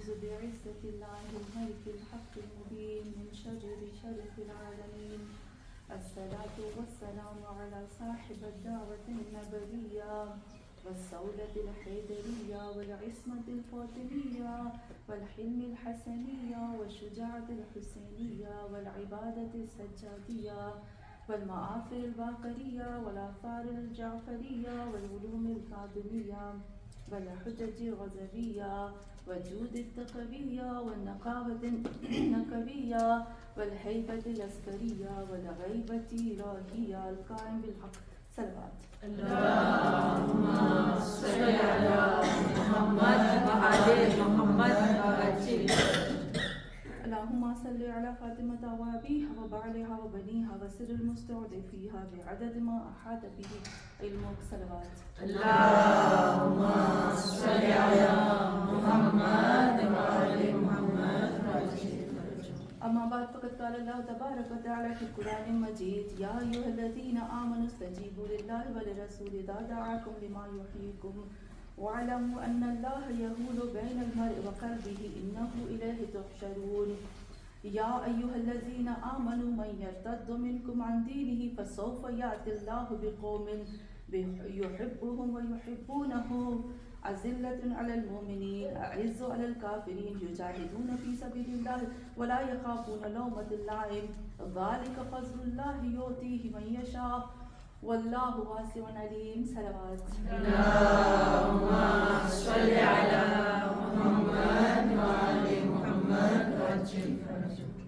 أعوذ بعزة الله الملك الحق المبين من شر العالمين. الصلاة والسلام على صاحب الدعوة النبوية والسولة الحيدرية والعصمة الفاطمية والحلم الحسنية والشجاعة الحسينية والعبادة السجادية والمآثر الباقرية والآثار الجعفرية والعلوم الكاظمية والحجج الغزلية والجود التقوية والنقاوة النقوية والهيبة العسكرية والغيبة الإلهية القائم بالحق. صلوات. اللهم صل على محمد وعلى محمد وعجل. اللهم صل على فاطمة وأبيها وبعلها وبنيها وسر المستودع بعدد ما أحاط به علمك. صلوات. اللهم صل على محمد وعلى محمد وعجل. أما بعد فقد قال الله تبارك وتعالى في القرآن المجيد يا أيها الذين آمنوا استجيبوا لله وللرسول إذا دعاكم لما يحييكم واعلموا أن الله يحول بين المرء وقلبه إنه إليه تحشرون. يا أيها الذين آمنوا من يرتد منكم عن دينه فسوف يأتي الله بقوم يحبهم ويحبونه أذلة على المؤمنين أعز على الكافرين يجاهدون في سبيل الله ولا يخافون لومة لائم ذلك فضل الله يؤتيه من يشاء والله واسع عليم. صلوات. اللهم صل على محمد وعلى محمد وعجل.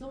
2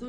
2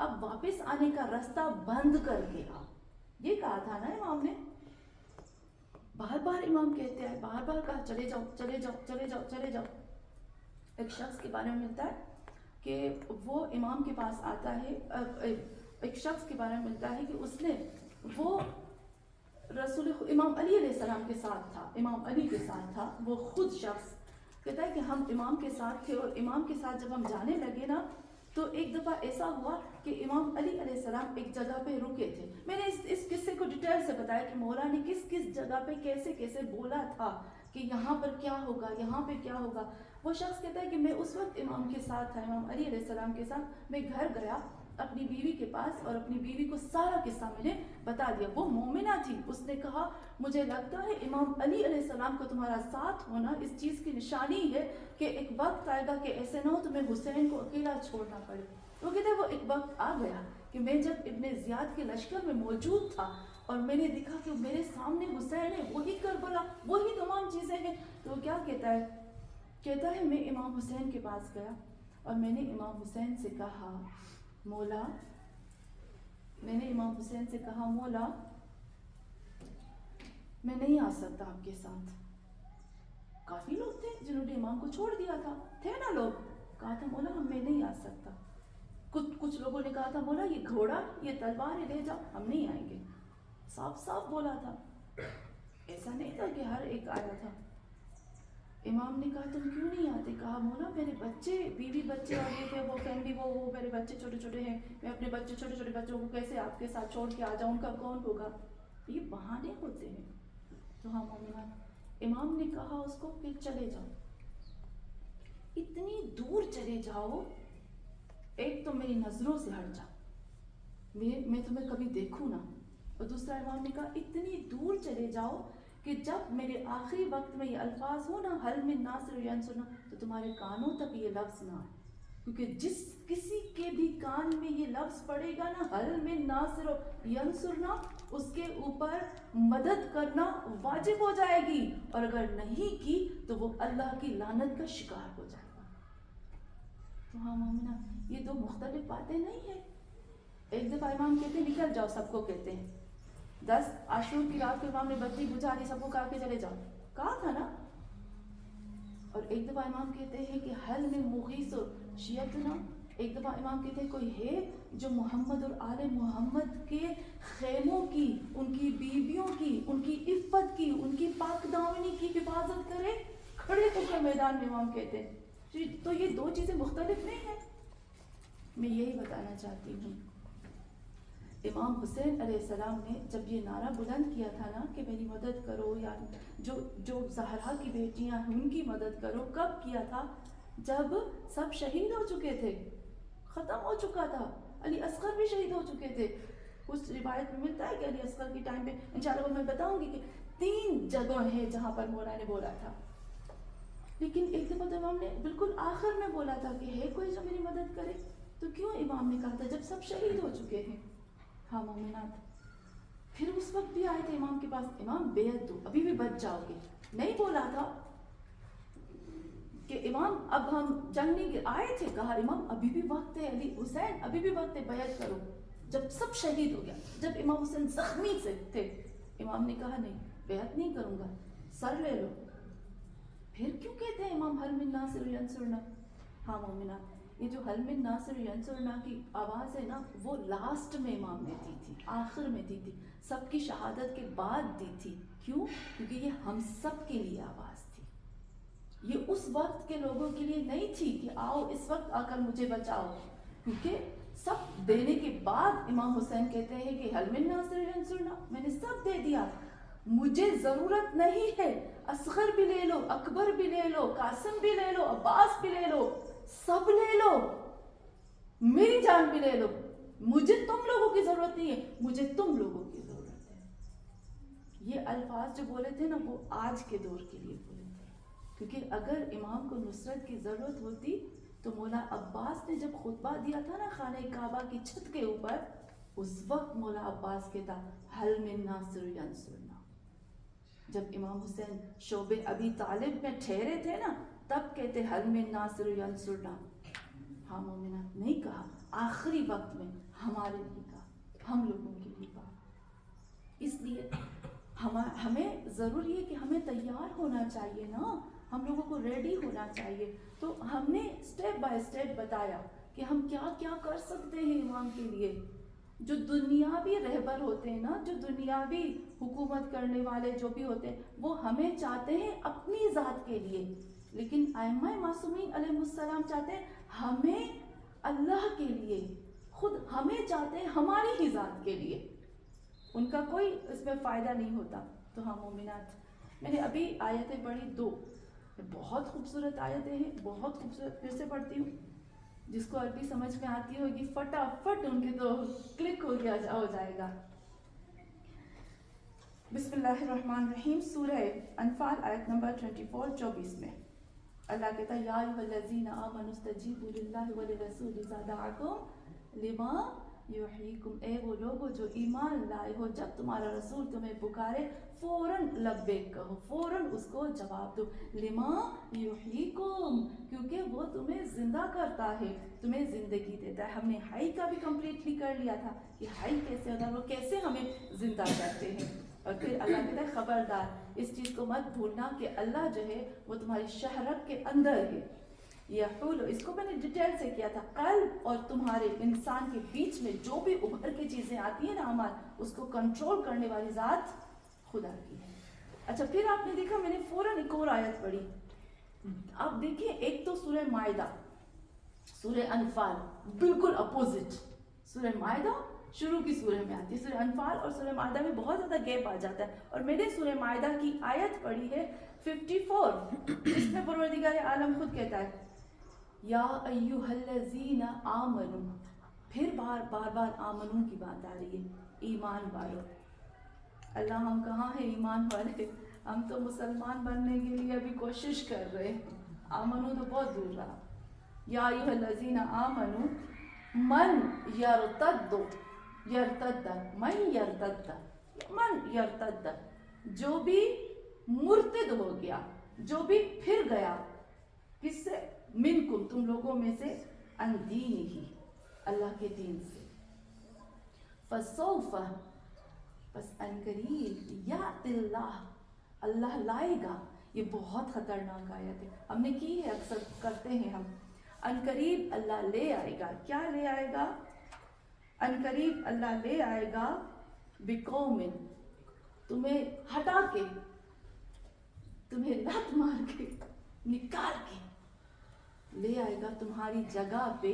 اب واپس آنے کا راستہ بند کر کے آؤ. یہ کہا تھا نا امام نے. بار بار امام کہتے ہیں, بار بار کہا چلے جاؤ چلے جاؤ چلے جاؤ چلے جاؤ. ایک شخص کے بارے میں ملتا ہے کہ وہ امام کے پاس آتا ہے, ایک شخص کے بارے میں ملتا ہے کہ اس نے وہ امام علی علیہ السلام کے ساتھ تھا, امام علی کے ساتھ تھا. وہ خود شخص کہتا ہے کہ ہم امام کے ساتھ تھے, اور امام کے ساتھ جب ہم جانے لگے نا تو ایک دفعہ ایسا ہوا کہ امام علی علیہ السلام ایک جگہ پہ رکے تھے. میں نے اس قصے کو ڈیٹیل سے بتایا کہ مولا نے کس کس جگہ پہ کیسے کیسے بولا تھا کہ یہاں پر کیا ہوگا, یہاں پہ کیا ہوگا. وہ شخص کہتا ہے کہ میں اس وقت امام کے ساتھ تھا, امام علی علیہ السلام کے ساتھ. میں گھر گیا اپنی بیوی کے پاس اور اپنی بیوی کو سارا قصہ میں نے بتا دیا. وہ مومنہ تھی. اس نے کہا مجھے لگتا ہے امام علی علیہ السلام کو تمہارا ساتھ ہونا اس چیز کی نشانی ہے کہ ایک وقت آئے گا کہ ایسے نہ ہو تمہیں حسین کو اکیلا چھوڑنا پڑے. وہ کہتے ہیں وہ ایک وقت آ گیا کہ میں جب ابن زیاد کے لشکر میں موجود تھا اور میں نے دیکھا کہ میرے سامنے حسین ہے, وہی کربلا, وہی تمام چیزیں ہیں. تو وہ کیا کہتا ہے میں امام حسین کے پاس گیا اور میں نے امام حسین سے کہا مولا, میں نے امام حسین سے کہا مولا میں نہیں آ سکتا آپ کے ساتھ. کافی لوگ تھے جنہوں نے امام کو چھوڑ دیا تھا, تھے نا لوگ. کہا تھا مولا میں نہیں آ سکتا. کچھ لوگوں نے کہا تھا مولا یہ گھوڑا یہ تلوار لے جاؤ, ہم نہیں آئیں گے. صاف صاف بولا تھا, ایسا نہیں تھا کہ ہر ایک آیا تھا. امام نے کہا تم کیوں نہیں آتے؟ کہا مولا میرے بچے, بیوی بچے اور یہ تھے, وہ فیملی, وہ میرے بچے چھوٹے چھوٹے ہیں, میں اپنے بچے چھوٹے چھوٹے بچوں کو کیسے آپ کے ساتھ چھوڑ کے آ جاؤں, ان کا کون ہوگا. یہ بہانے ہوتے ہیں. تو ہاں مومنہ, امام نے کہا اس کو کہ چلے جاؤ, اتنی دور چلے جاؤ, ایک تو میری نظروں سے ہٹ جاؤ, میں تمہیں کبھی دیکھوں نا. اور دوسرا امام نے کہا اتنی دور چلے جاؤ کہ جب میرے آخری وقت میں یہ الفاظ ہو نا حل من ناصر ینصرنا, تو تمہارے کانوں تک یہ لفظ نہ آئے. کیونکہ جس کسی کے بھی کان میں یہ لفظ پڑے گا نا حل من ناصر ینصرنا, اس کے اوپر مدد کرنا واجب ہو جائے گی, اور اگر نہیں کی تو وہ اللہ کی لعنت کا شکار ہو جائے گا. تو ہاں مومنہ, یہ دو مختلف باتیں نہیں ہیں. ایک دفعہ امام کہتے ہیں نکل جاؤ, سب کو کہتے ہیں 10 عاشور کی رات کو امام نے بتی بجھا دی, سب کو کہا کہ چلے جاؤ, کہا تھا نا. اور ایک دفعہ امام کہتے ہیں کہ حل میں مغیث شیعتنا, ایک دفعہ امام کہتے ہیں کوئی ہے جو محمد اور آل محمد کے خیموں کی, ان کی بیویوں کی, ان کی عفت کی, ان کی پاک دامنی کی حفاظت کرے. کھڑے ہو کر میدان میں امام کہتے ہیں. تو یہ دو چیزیں مختلف نہیں ہیں. میں یہی بتانا چاہتی ہوں. امام حسین علیہ السلام نے جب یہ نعرہ بلند کیا تھا نا کہ میری مدد کرو, یا جو زہرا کی بیٹیاں ہیں ان کی مدد کرو, کب کیا تھا؟ جب سب شہید ہو چکے تھے, ختم ہو چکا تھا. علی اصغر بھی شہید ہو چکے تھے. کچھ روایت میں ملتا ہے کہ علی اصغر کے ٹائم پہ, انشاءاللہ میں بتاؤں گی کہ 3 جگہ ہیں جہاں پر مولا نے بولا تھا. لیکن ایک دفعہ تو امام نے بالکل آخر میں بولا تھا کہ ہے کوئی جو میری مدد کرے. تو کیوں امام نے کہا تھا جب سب شہید ہو چکے ہیں؟ ہاں مومنات, پھر اس وقت بھی آئے تھے امام کے پاس, امام بیعت دو, ابھی بھی بچ جاؤ گے. نہیں بولا تھا کہ امام اب ہم جنگ نہیں, آئے تھے کہا امام ابھی بھی وقت ہے, علی حسین ابھی بھی وقت ہے, بیعت کرو. جب سب شہید ہو گیا, جب امام حسین زخمی سے تھے, امام نے کہا نہیں بیعت نہیں کروں گا, سر لے لو. پھر کیوں کہتے ہیں امام حل من ناصر ینصرنا؟ ہاں مومنات, یہ جو حل من ناصر ینصرنا کی آواز ہے نا, وہ لاسٹ میں امام نے دی تھی, آخر میں دی تھی, سب کی شہادت کے بعد دی تھی. کیوں؟ کیونکہ یہ ہم سب کے لیے آواز تھی. یہ اس وقت کے لوگوں کے لیے نہیں تھی کہ آؤ اس وقت آ کر مجھے بچاؤ. کیونکہ سب دینے کے بعد امام حسین کہتے ہیں کہ حل من ناصر ینصرنا, میں نے سب دے دیا, مجھے ضرورت نہیں ہے. اصغر بھی لے لو, اکبر بھی لے لو, قاسم بھی لے لو, عباس بھی لے لو, سب لے لو, میری جان بھی لے لو, مجھے تم لوگوں کی ضرورت نہیں ہے, مجھے تم لوگوں کی ضرورت ہے. یہ الفاظ جو بولے تھے نا وہ آج کے دور کے لیے بولے تھے. کیونکہ اگر امام کو نصرت کی ضرورت ہوتی تو مولا عباس نے جب خطبہ دیا تھا نا خانہ کعبہ کی چھت کے اوپر, اس وقت مولا عباس کہتا حل من ناصر ینصرنا. جب امام حسین شعب ابی طالب میں ٹھہرے تھے نا, تب کہتے حل من ناصر ینصرنا. ہاں مومنہ, نہیں کہا آخری وقت میں ہمارے لیے کہا، ہم لوگوں کے لیے کہا. اس لیے ہمیں ضروری ہے کہ ہمیں تیار ہونا چاہیے نا، ہم لوگوں کو ریڈی ہونا چاہیے. تو ہم نے اسٹیپ بائی اسٹیپ بتایا کہ ہم کیا کیا کر سکتے ہیں ایمان کے لیے. جو دنیاوی رہبر ہوتے ہیں نا، جو دنیاوی حکومت کرنے والے جو بھی ہوتے ہیں، وہ ہمیں چاہتے ہیں اپنی ذات کے لیے، لیکن ائمہ معصومین علیہ السلام چاہتے ہیں ہمیں اللہ کے لیے، خود ہمیں چاہتے ہیں ہماری ہی ذات کے لیے. ان کا کوئی اس میں فائدہ نہیں ہوتا. تو ہم مومنات، میں نے ابھی آیتیں پڑھی 2، بہت خوبصورت آیتیں ہیں، بہت خوبصورت. پھر سے پڑھتی ہوں، جس کو عربی سمجھ میں آتی ہوگی فٹافٹ ان کے تو کلک ہو جائے گا. بسم اللہ الرحمن الرحیم. سورہ انفال آیت نمبر 24 میں اللہ کہتا ہے، یا ایھا الذین آمنوا استجیبوا للہ وللرسول اذا دعاکم لما یحییکم. اے وہ لوگو جو ایمان لائے ہو، جب تمہارا رسول تمہیں پکارے فوراً لبیک کہو، فوراً اس کو جواب دو. لما یحییکم، کیونکہ وہ تمہیں زندہ کرتا ہے، تمہیں زندگی دیتا ہے. ہم نے حی کا بھی کمپلیٹلی کر لیا تھا کہ حی کیسے ہوتا ہے، وہ کیسے ہمیں زندہ کرتے ہیں. اور پھر اللہ کہتا ہے خبردار اس چیز کو مت بھولنا کہ اللہ جو ہے وہ تمہاری شہرت کے اندر ہے. یحول، اس کو میں نے ڈیٹیل سے کیا تھا، قلب اور تمہارے انسان کے بیچ میں جو بھی ابھر کے چیزیں آتی ہیں نا اعمال، اس کو کنٹرول کرنے والی ذات خدا کی ہے. اچھا، پھر آپ نے دیکھا میں نے فوراً ایک اور آیت پڑھی. آپ دیکھیں، ایک تو سورہ مائدہ، سورہ انفال بالکل اپوزٹ. سورہ مائدہ شروع کی سورہ میں آتی ہے، سورہ انفال اور سورہ مائدہ میں بہت زیادہ گیپ آ جاتا ہے. اور میں نے سورہ مائدہ کی آیت پڑھی ہے 54، جس میں پروردگار عالم خود کہتا ہے یا ایھا الذین آمنوا. پھر بار آمنو کی بات آ رہی ہے، ایمان والوں. اللہ ہم کہاں ہیں ایمان والے؟ ہم تو مسلمان بننے کے لیے ابھی کوشش کر رہے ہیں، آمنو تو بہت دور رہا. یا ایھا الذین آمنوا من یرتد، جو بھی مرتد ہو گیا، جو بھی پھر گیا، کس سے؟ منکم، تم لوگوں میں سے، ان دینہ، اللہ کے دین سے. فسوف، بس ان قریب، یأتی اللہ، اللہ لائے گا. یہ بہت خطرناک آیت ہے، ہم نے کی ہے، اکثر کرتے ہیں ہم. ان قریب اللہ لے آئے گا. کیا لے آئے گا؟ ان قریب اللہ لے آئے گا بقوم، تمہیں ہٹا کے، تمہیں لت مار کے، نکال کے لے آئے گا تمہاری جگہ پہ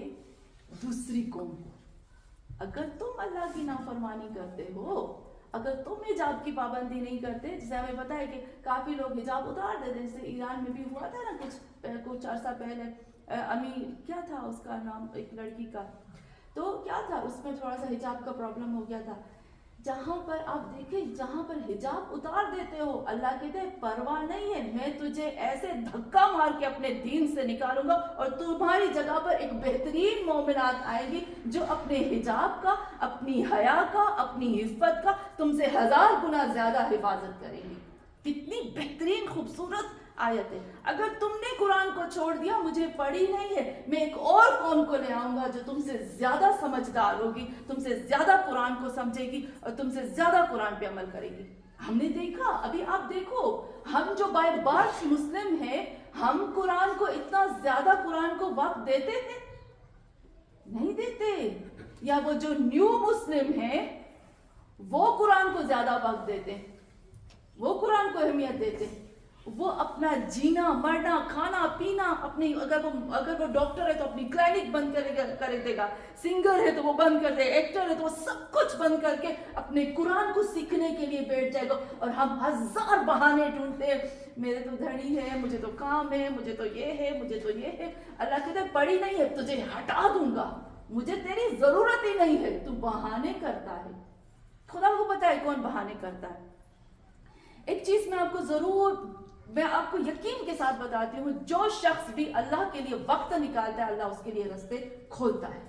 دوسری قوم کو. اگر تم اللہ کی نافرمانی کرتے ہو، اگر تم حجاب کی پابندی نہیں کرتے، جسے ہمیں پتا ہے کہ کافی لوگ حجاب اتار دیتے، جیسے ایران میں بھی ہوا تھا نا کچھ عرصہ پہلے، امی کیا تھا اس کا نام، ایک لڑکی کا، تو کیا تھا اس میں تھوڑا سا حجاب کا پرابلم ہو گیا تھا. جہاں پر آپ دیکھیں، جہاں پر حجاب اتار دیتے ہو، اللہ کہتے ہیں پرواہ نہیں ہے، میں تجھے ایسے دھکا مار کے اپنے دین سے نکالوں گا، اور تمہاری جگہ پر ایک بہترین مومنات آئیں گی جو اپنے حجاب کا، اپنی حیا کا، اپنی عفت کا تم سے 1000 گنا زیادہ حفاظت کریں گی. کتنی بہترین خوبصورت آیت ہے. اگر تم نے قرآن کو چھوڑ دیا، مجھے پڑھی نہیں ہے، میں ایک اور قوم کو لے آؤں گا جو تم سے زیادہ سمجھدار ہوگی، تم سے زیادہ قرآن کو سمجھے گی اور تم سے زیادہ قرآن پہ عمل کرے گی. ہم نے دیکھا، ابھی آپ دیکھو، ہم جو بائی برتھ مسلم ہیں، ہم قرآن کو اتنا زیادہ قرآن کو وقت دیتے ہیں؟ نہیں دیتے. یا وہ جو نیو مسلم ہیں وہ قرآن کو زیادہ وقت دیتے ہیں، وہ قرآن کو اہمیت دیتے ہیں. وہ اپنا جینا مرنا کھانا پینا اپنی، اگر وہ ڈاکٹر ہے تو اپنی کلینک بند کر دے گا، سنگر ہے تو وہ بند کر دے، ایکٹر ہے تو وہ سب کچھ بند کر کے اپنے قرآن کو سیکھنے کے لیے بیٹھ جائے گا. اور ہم 1000 بہانے ڈھونڈتے ہیں، میرے تو دھڑی ہے، مجھے تو کام ہے، مجھے تو یہ ہے، مجھے تو یہ ہے. اللہ کہتا ہے پڑھی نہیں ہے، تجھے ہٹا دوں گا، مجھے تیری ضرورت ہی نہیں ہے، تو بہانے کرتا ہے. خدا کو پتا ہے کون بہانے کرتا ہے. ایک چیز میں آپ کو یقین کے ساتھ بتاتی ہوں، جو شخص بھی اللہ کے لیے وقت نکالتا ہے، اللہ اس کے لیے راستے کھولتا ہے.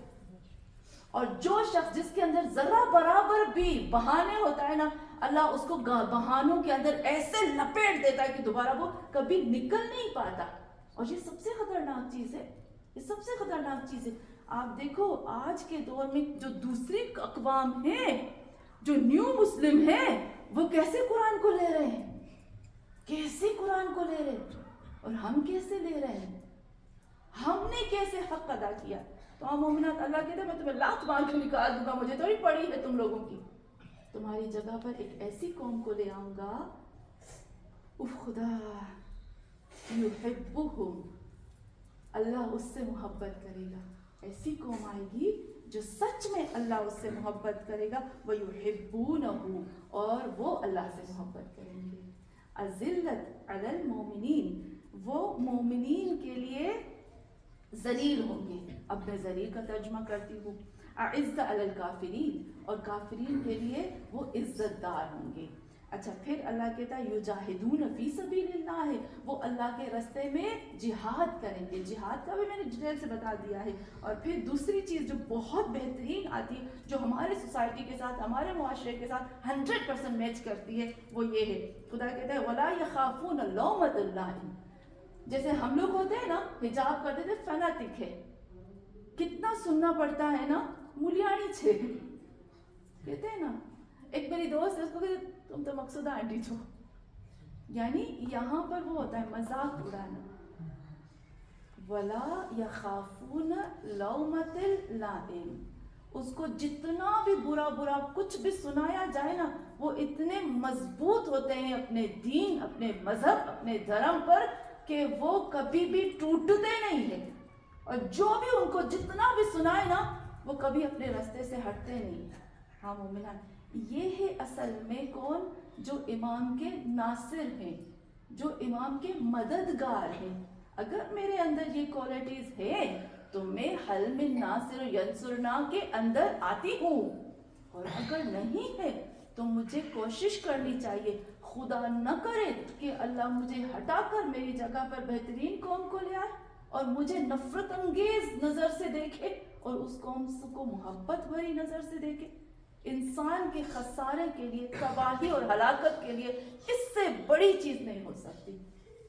اور جو شخص جس کے اندر ذرا برابر بھی بہانے ہوتا ہے نا، اللہ اس کو بہانوں کے اندر ایسے لپیٹ دیتا ہے کہ دوبارہ وہ کبھی نکل نہیں پاتا. اور یہ سب سے خطرناک چیز ہے، یہ سب سے خطرناک چیز ہے. آپ دیکھو آج کے دور میں جو دوسری اقوام ہیں، جو نیو مسلم ہیں، وہ کیسے قرآن کو لے رہے ہیں، کیسے قرآن کو لے رہے ہیں، اور ہم کیسے لے رہے ہیں، ہم نے کیسے حق ادا کیا. تو ہم مومنات اللہ کہتے ہیں میں تمہیں لات مار کے نکال دوں گا، مجھے تھوڑی پڑی ہے تم لوگوں کی. تمہاری جگہ پر ایک ایسی قوم کو لے آؤں گا، اف خدا یحبہم، اللہ اس سے محبت کرے گا. ایسی قوم آئے گی جو سچ میں اللہ اس سے محبت کرے گا، وَيُحِبُّونَهُ، اور وہ اللہ سے محبت کریں گے. اذلت علی المومنین، وہ مومنین کے لیے ذلیل ہوں گے. اب میں ذلیل کا ترجمہ کرتی ہوں. اعز علی الکافرین، اور کافرین کے لیے وہ عزت دار ہوں گے. اچھا پھر اللہ کہتا ہے یجاہدون فی سبیل اللہ، وہ اللہ کے راستے میں جہاد کریں گے. جہاد کا بھی میں نے ڈیٹیل سے بتا دیا ہے. اور پھر دوسری چیز جو بہت بہترین آتی ہے، جو ہمارے سوسائٹی کے ساتھ، ہمارے معاشرے کے ساتھ 100% میچ کرتی ہے، وہ یہ ہے. خدا کہتا ہے وَلَا يَخَافُونَ لَوْمَةَ لَائِمٍ. جیسے ہم لوگ ہوتے ہیں نا، حجاب کرتے تھے، فناتک ہے، کتنا سننا پڑتا ہے نا، مولیانی چھے کہتے ہیں نا. ایک میری دوست ہے، اس کو کہتے تم تو مقصودہ آنٹی چھو. یعنی یہاں پر وہ ہوتا ہے مذاق اڑانا. وَلَا يَخَافُونَ لَوْمَةَ لَائِمٍ، اس کو جتنا بھی برا برا کچھ بھی سنایا جائے نا، وہ اتنے مضبوط ہوتے ہیں اپنے دین، اپنے مذہب، اپنے دھرم پر، کہ وہ کبھی بھی ٹوٹتے نہیں ہیں. اور جو بھی ان کو جتنا بھی سنائے نا، وہ کبھی اپنے راستے سے ہٹتے نہیں. ہاں مومنان، یہ ہے اصل میں کون؟ جو امام کے ناصر ہیں، جو امام کے مددگار ہیں. اگر میرے اندر یہ کوالٹیز ہے تو میں حلم ناصر ینصرنا کے اندر آتی ہوں. اور اگر نہیں ہے تو مجھے کوشش کرنی چاہیے. خدا نہ کرے کہ اللہ مجھے ہٹا کر میری جگہ پر بہترین قوم کو لے آئے اور مجھے نفرت انگیز نظر سے دیکھے اور اس قوم کو محبت بھری نظر سے دیکھے. انسان کے خسارے کے لیے، تباہی اور ہلاکت کے لیے اس سے بڑی چیز نہیں ہو سکتی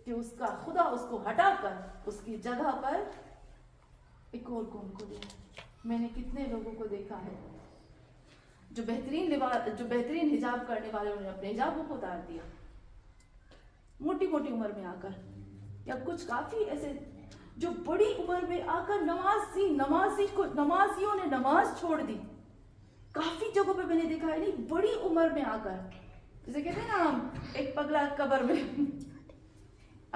کہ اس کا خدا اس کو ہٹا کر اس کی جگہ پر ایک اور قوم کو دے. میں نے کتنے لوگوں کو دیکھا ہے جو بہترین حجاب کرنے والے، انہوں نے اپنے حجابوں کو اتار دیا موٹی موٹی عمر میں آ کر. یا کچھ کافی ایسے جو بڑی عمر میں آ کر نمازیوں نے نماز چھوڑ دی. کافی جگہوں پہ میں نے دیکھا ہے، نہیں بڑی عمر میں آ کر، جیسے کہتے ہیں نا ہم ایک پگلا قبر میں.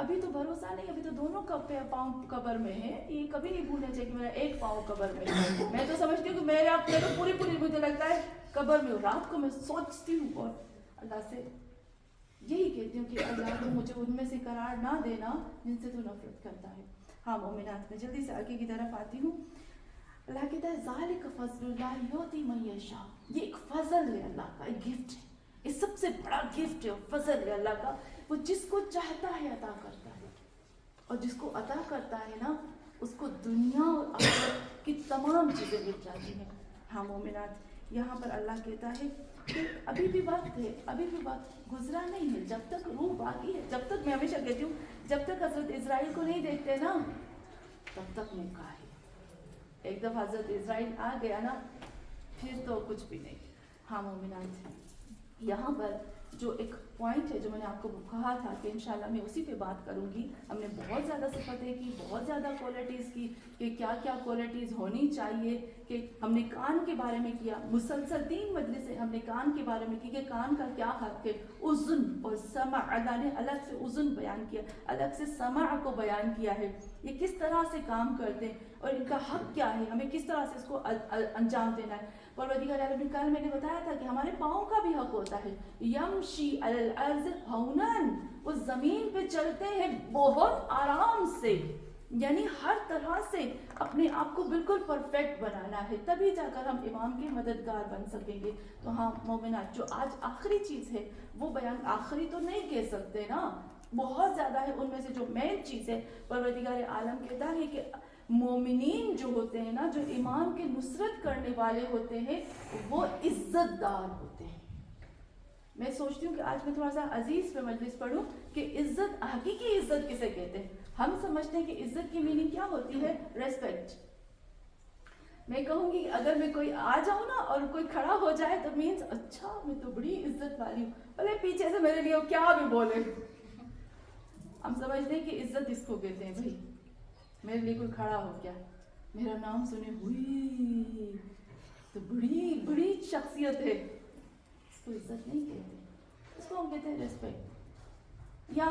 ابھی تو بھروسہ نہیں، ابھی تو دونوں پاؤں قبر میں ہیں. یہ کبھی نہیں بھولنا چاہیے کہ میرا ایک پاؤں قبر میں ہے. میں تو سمجھتی ہوں کہ میں تو پوری مجھے لگتا ہے قبر میں ہوں. رات کو میں سوچتی ہوں اور اللہ سے یہی کہتی ہوں کہ اللہ تو مجھے ان میں سے قرار نہ دینا جن سے تو نفرت کرتا ہے. ہاں مومنات، میں جلدی سے آگے کی طرف آتی ہوں. اللہ کہتا ہے ذالک فضل اللہ یؤتی من یشاء، یہ ایک فضل ہے اللہ کا، ایک گفٹ ہے. یہ سب سے بڑا گفٹ ہے، فضل ہے اللہ کا. وہ جس کو چاہتا ہے عطا کرتا ہے، اور جس کو عطا کرتا ہے نا، اس کو دنیا اور آخرت کی تمام چیزیں مل جاتی ہیں. ہاں مومنات، یہاں پر اللہ کہتا ہے کہ ابھی بھی وقت ہے، ابھی بھی وقت گزرا نہیں ہے. جب تک روح باقی ہے، جب تک، میں ہمیشہ کہتی ہوں، جب تک حضرت اسرائیل کو نہیں دیکھتے نا، تب تک موقع ہے. ایک دفعہ حضرت اسرائیل آ گیا نا، پھر تو کچھ بھی نہیں. ہاں مومنات، یہاں پر جو ایک پوائنٹ ہے جو میں نے آپ کو کہا تھا کہ انشاءاللہ میں اسی پہ بات کروں گی. ہم نے بہت زیادہ صفتیں کی، بہت زیادہ کوالٹیز کی کہ کیا کیا کوالٹیز ہونی چاہیے. کہ ہم نے کان کے بارے میں کیا، مسلسل 3 مجلسیں ہم نے کان کے بارے میں کی کہ کان کا کیا حق ہے. اذن اور سمع، اللہ نے الگ سے اذن بیان کیا، الگ سے سمع کو بیان کیا ہے. یہ کس طرح سے کام کرتے ہیں اور ان کا حق کیا ہے، ہمیں کس طرح سے اس کو انجام دینا ہے. پروردگار عالمین، کل میں نے بتایا تھا کہ ہمارے پاؤں کا بھی حق ہوتا ہے. یمشی علی الارض ہونن، وہ زمین پہ چلتے ہیں بہت آرام سے. یعنی ہر طرح سے اپنے آپ کو بالکل پرفیکٹ بنانا ہے، تبھی جا کر ہم امام کے مددگار بن سکیں گے. تو ہاں مومنات، جو آج آخری چیز ہے وہ بیان آخری تو نہیں کہہ سکتے نا، بہت زیادہ ہے. ان میں سے جو مین چیز ہے، پروردگار عالم کہتا ہے کہ مومنین جو ہوتے ہیں نا، جو امام کے نصرت کرنے والے ہوتے ہیں، وہ عزت دار ہوتے ہیں. میں سوچتی ہوں کہ آج میں تھوڑا سا عزیز پہ مجلس پڑھوں کہ عزت، حقیقی عزت کسے کہتے ہیں. ہم سمجھتے ہیں کہ عزت کی میننگ کیا ہوتی ہے؟ ریسپیکٹ. میں کہوں گی اگر میں کوئی آ جاؤں نا اور کوئی کھڑا ہو جائے تو مینس اچھا میں تو بڑی عزت والی ہوں، بھلے پیچھے سے میرے لیے وہ کیا بھی بولے، ہم سمجھتے ہیں کہ عزت اس کو کہتے ہیں. بھائی میرے لیے کوئی کھڑا ہو گیا، میرا نام سنے ہوئی تو بڑی بڑی شخصیت ہے، اس کو عزت نہیں کہتے، اس کو ہم کہتے ہیں ریسپیکٹ. یا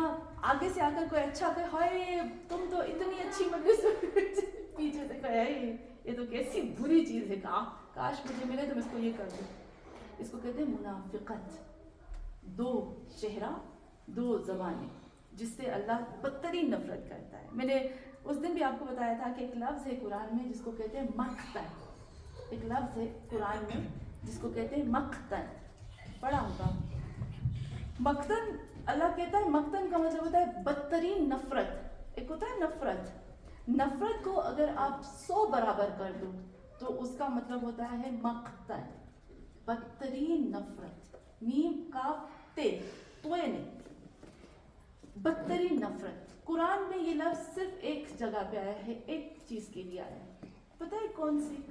آگے سے آ کر کوئی اچھا کہ ہائے تم تو اتنی اچھی مجلس پیچھے سے کہے یہ تو کیسی بری چیز ہے، کاش مجھے ملے تو میں اس کو یہ کر دوں. اس کو کہتے ہیں منافقت، دو چہرہ دو زبانیں، جس سے اللہ بدترین نفرت کرتا ہے. میں نے اس دن بھی آپ کو بتایا تھا کہ ایک لفظ ہے قرآن میں جس کو کہتے ہیں مقتن، ایک لفظ ہے قرآن میں جس کو کہتے ہیں مقتن، پڑھا ہوگا مقتن. اللہ کہتا ہے مقتن کا مطلب ہوتا ہے بدترین نفرت. ایک ہوتا ہے نفرت، نفرت کو اگر آپ 100 برابر کر دو تو اس کا مطلب ہوتا ہے مقتن، بدترین نفرت. میم کاف تے توئے نہیں، بدترین نفرت. قرآن میں یہ لفظ صرف ایک جگہ پہ آیا ہے، ایک چیز کے لیے آیا ہے، پتہ ہے کون سی؟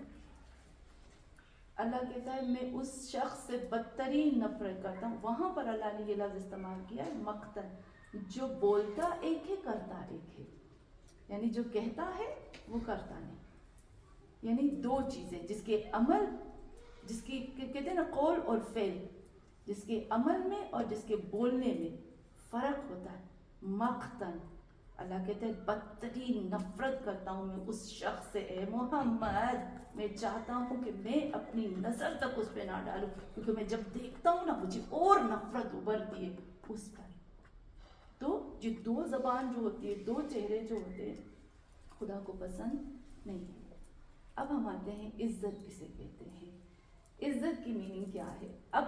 اللہ کہتا ہے میں اس شخص سے بدترین نفرت کرتا ہوں. وہاں پر اللہ نے یہ لفظ استعمال کیا ہے مقتن، جو بولتا ایک ہے کرتا ایک ہے، یعنی جو کہتا ہے وہ کرتا نہیں. یعنی دو چیزیں جس کے عمل، جس کی کہتے ہیں نا قول اور فعل، جس کے عمل میں اور جس کے بولنے میں فرق ہوتا ہے. مقتن، اللہ کہتے ہیں بدترین نفرت کرتا ہوں میں اس شخص سے، اے محمد میں چاہتا ہوں کہ میں اپنی نظر تک اس پہ نہ ڈالوں، کیونکہ میں جب دیکھتا ہوں نا مجھے اور نفرت ابھرتی ہے اس پر. تو یہ دو زبان جو ہوتی ہے، دو چہرے جو ہوتے ہیں، خدا کو پسند نہیں ہے. اب ہم آتے ہیں عزت کسے کہتے ہیں، عزت کی میننگ کیا ہے. اب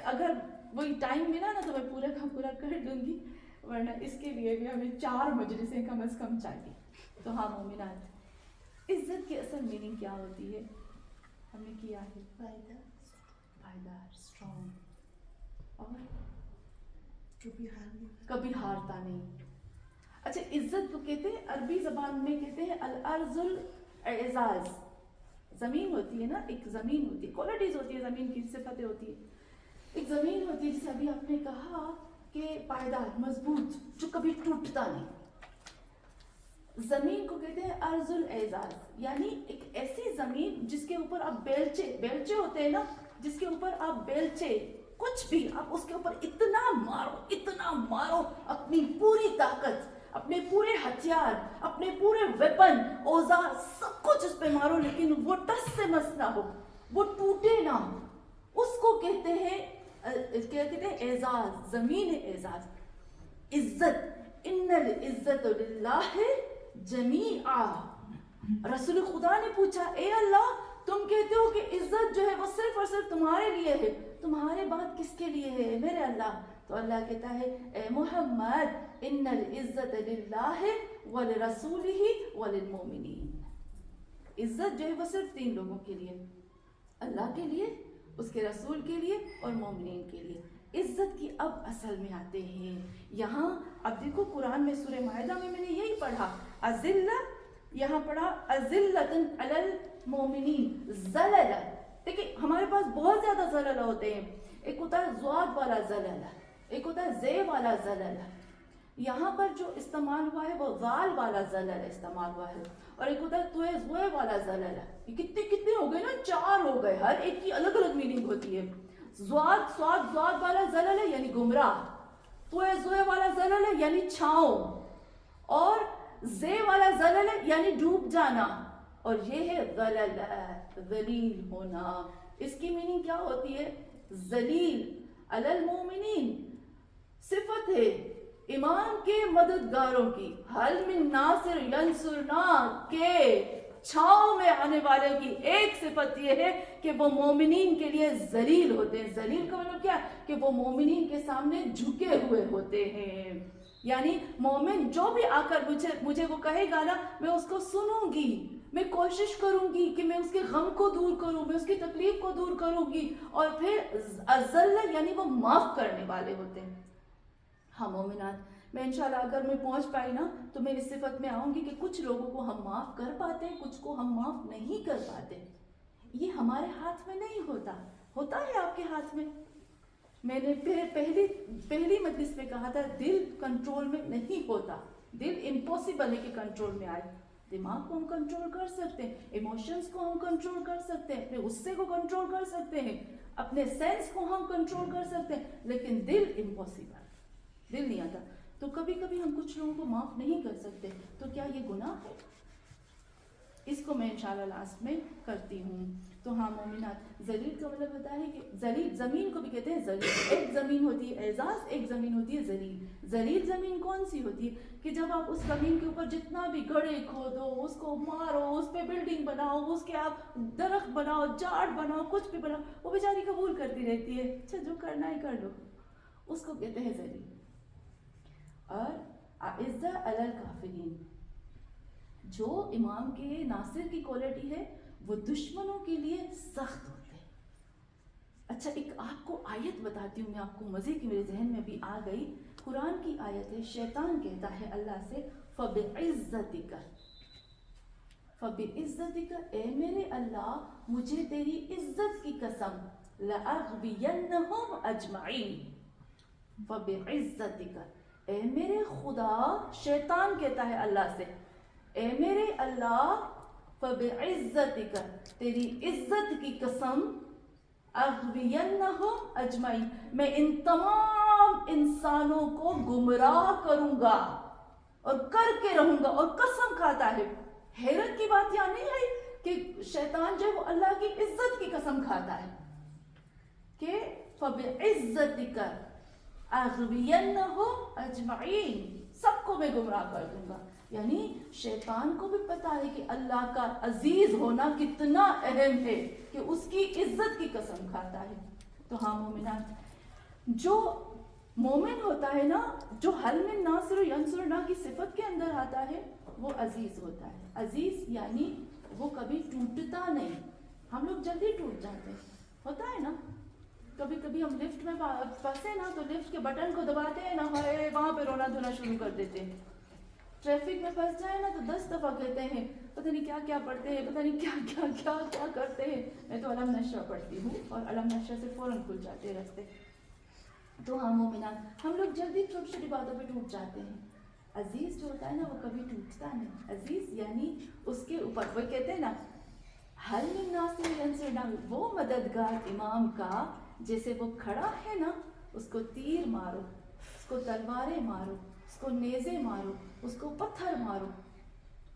اگر وہی ٹائم ملا نا تو میں پورا کا پورا کر دوں گی، ورنہ اس کے لیے بھی ہمیں 4 مجلسیں کم از کم چاہیے. تو ہاں مومنات، عزت کی اصل میننگ کیا ہوتی ہے؟ ہم نے کیا ہے پائیدار، اسٹرانگ، اور کبھی ہارتا نہیں. اچھا عزت کو کہتے ہیں عربی زبان میں کہتے ہیں الارض الاعزاز. زمین ہوتی ہے نا، ایک زمین ہوتی ہے، کوالٹیز ہوتی ہے زمین کی، صفتیں ہوتی ہے. ایک زمین ہوتی ہے جسے ابھی آپ نے کہا کہ پائیدار، مضبوط، جو کبھی ٹوٹتا نہیں. زمین کو کہتے ہیں ارض الاعزاز، یعنی ایک ایسی زمین جس کے اوپر آپ بیلچے ہوتے ہیں نا، جس کے اوپر آپ بیلچے کچھ بھی آپ اس کے اوپر اتنا مارو اپنی پوری طاقت، اپنے پورے ہتھیار، اپنے پورے ویپن، اوزار، سب کچھ اس پہ مارو، لیکن وہ ٹس سے مس نہ ہو، وہ ٹوٹے نہ ہو. اس کو کہتے ہیں اعزاز، زمین اعزاز. عزت، ان العزت للہ جمیعا. رسول خدا نے پوچھا اے اللہ تم کہتے ہو کہ عزت جو ہے وہ صرف اور صرف تمہارے لیے ہے، تمہارے بعد کس کے لیے ہے میرے اللہ؟ تو اللہ کہتا ہے اے محمد ان العزت للہ ولرسولہ وللمؤمنین. عزت جو ہے وہ صرف 3 لوگوں کے لیے، اللہ کے لیے، اس کے رسول کے لیے اور مومنین کے لیے. عزت کی اب اصل میں آتے ہیں. یہاں اب دیکھو قرآن میں سورہ مائدہ میں نے یہی پڑھا اذلہ، یہاں پڑھا اذلۃ علی المؤمنین، ذللہ. دیکھیں ہمارے پاس بہت زیادہ ذللہ ہوتے ہیں، ایک ہوتا ہے ضاد والا ذللہ، ایک ہوتا ہے زے والا ذللہ. یہاں پر جو استعمال ہوا ہے وہ ذال والا ذللہ استعمال ہوا ہے، اور ایک ہوتا ہے توئے زوئے والا ذللہ. یہ کتنے ہو گئے نا، 4 ہو گئے، ہر ایک کی الگ الگ میننگ ہوتی ہے. زواد والا ذللہ یعنی گمراہ، توئے زوئے والا ذللہ یعنی چھاؤں، اور زے والا ذللہ یعنی ڈوب جانا، اور یہ ہے ذللہ، ذلیل ہونا. اس کی میننگ کیا ہوتی ہے؟ ذلیل علی المؤمنین، صفت ہے ایمان کے مددگاروں کی. حل من ناصر ینصرنا، کے چھاؤں میں آنے والے کی ایک صفت یہ ہے کہ وہ مومنین کے لیے ذلیل ہوتے ہیں. ذلیل کا مطلب کیا ہے؟ کہ وہ مومنین کے سامنے جھکے ہوئے ہوتے ہیں. یعنی مومن جو بھی آ کر مجھے وہ کہے گا نا، میں اس کو سنوں گی، میں کوشش کروں گی کہ میں اس کے غم کو دور کروں، میں اس کی تکلیف کو دور کروں گی. اور پھر اذلہ یعنی وہ معاف کرنے والے ہوتے ہیں. ہاں مومنات، میں انشاءاللہ اگر میں پہنچ پائی نا تو میں اس صفت میں آؤں گی کہ کچھ لوگوں کو ہم معاف کر پاتے ہیں، کچھ کو ہم معاف نہیں کر پاتے. یہ ہمارے ہاتھ میں نہیں ہوتا. ہوتا ہے آپ کے ہاتھ میں. میں نے پہلی مجلس میں کہا تھا دل کنٹرول میں نہیں ہوتا. دل امپاسبل ہے کہ کنٹرول میں آئے. دماغ کو ہم کنٹرول کر سکتے ہیں, ایموشنز کو ہم کنٹرول کر سکتے ہیں, اپنے غصے کو کنٹرول کر سکتے ہیں, اپنے سینس کو ہم کنٹرول کر سکتے ہیں, لیکن دل امپاسبل, دل نہیں آتا. تو کبھی کبھی ہم کچھ لوگوں کو معاف نہیں کر سکتے, تو کیا یہ گناہ ہے؟ اس کو میں انشاءاللہ لاسٹ میں کرتی ہوں. تو ہاں مومنات, ذلیل کا مطلب ہوتا ہے کہ ذلیل, زمین کو بھی کہتے ہیں ذلیل. ایک زمین ہوتی ہے اعزاز, ایک زمین ہوتی ہے ذلیل. ذلیل زمین کون سی ہوتی ہے؟ کہ جب آپ اس زمین کے اوپر جتنا بھی گڑھے کھودو, اس کو مارو, اس پہ بلڈنگ بناؤ, اس کے آپ درخت بناؤ, جاڑ بناؤ, کچھ بھی بناؤ, وہ بیچاری قبول کرتی رہتی ہے, اچھا جو کرنا ہے کر لو. اس کو کہتے ہیں ذلیل. اور اعزہ علی الکافرین, جو امام کے ناصر کی کوالٹی ہے وہ دشمنوں کے لیے سخت ہوتے ہیں. اچھا ایک آپ کو آیت بتاتی ہوں میں, آپ کو مزے کی میرے ذہن میں بھی آ گئی. قرآن کی آیت ہے, شیطان کہتا ہے اللہ سے فَبِعِزَّتِكَ, فَبِعِزَّتِكَ, اے میرے اللہ مجھے تیری عزت کی قسم, لَأَغْوِيَنَّهُمْ أَجْمَعِينَ. فَبِعِزَّتِكَ, اے میرے خدا, شیطان کہتا ہے اللہ سے, اے میرے اللہ فَبِعِزَّتِكَ, تیری عزت کی قسم, اغوینہم اجمعین, میں ان تمام انسانوں کو گمراہ کروں گا اور کر کے رہوں گا. اور قسم کھاتا ہے. حیرت کی بات یہاں نہیں ہے کہ شیطان جو ہے وہ اللہ کی عزت کی قسم کھاتا ہے کہ فَبِعِزَّتِكَ اغوینہم اجمعین, سب کو میں گمراہ کر دوں گا. یعنی شیطان کو بھی پتا ہے کہ اللہ کا عزیز ہونا کتنا اہم ہے کہ اس کی عزت کی قسم کھاتا ہے. تو ہاں مومنات, جو مومن ہوتا ہے نا, جو حل من ناصر ینصرنا کی صفت کے اندر آتا ہے, وہ عزیز ہوتا ہے. عزیز یعنی وہ کبھی ٹوٹتا نہیں. ہم لوگ جلدی ٹوٹ جاتے ہیں, ہوتا ہے نا. کبھی کبھی ہم لفٹ میں پھنسے نا, تو لفٹ کے بٹن کو دباتے ہیں نا, وہاں پہ رونا دھونا شروع کر دیتے ہیں. ٹریفک میں پھنس جائے نا تو 10 دفعہ کہتے ہیں پتہ نہیں کیا کیا پڑھتے ہیں, پتہ نہیں کیا کیا کیا کیا کرتے ہیں. میں تو علم نشہ پڑھتی ہوں اور علم نشہ سے فوراً کھل جاتے ہیں راستے. تو ہم مومنات, ہم لوگ جلدی چھوٹی چھوٹی باتوں پہ ٹوٹ جاتے ہیں. عزیز جو ہوتا ہے نا وہ کبھی ٹوٹتا نہیں. عزیز یعنی اس کے اوپر, وہ کہتے ہیں نا حل من ناصر ینصرنا, وہ مددگار امام کا جیسے وہ کھڑا ہے نا, اس کو تیر مارو, اس کو تلواریں مارو, اس کو نیزے مارو, اس کو پتھر مارو,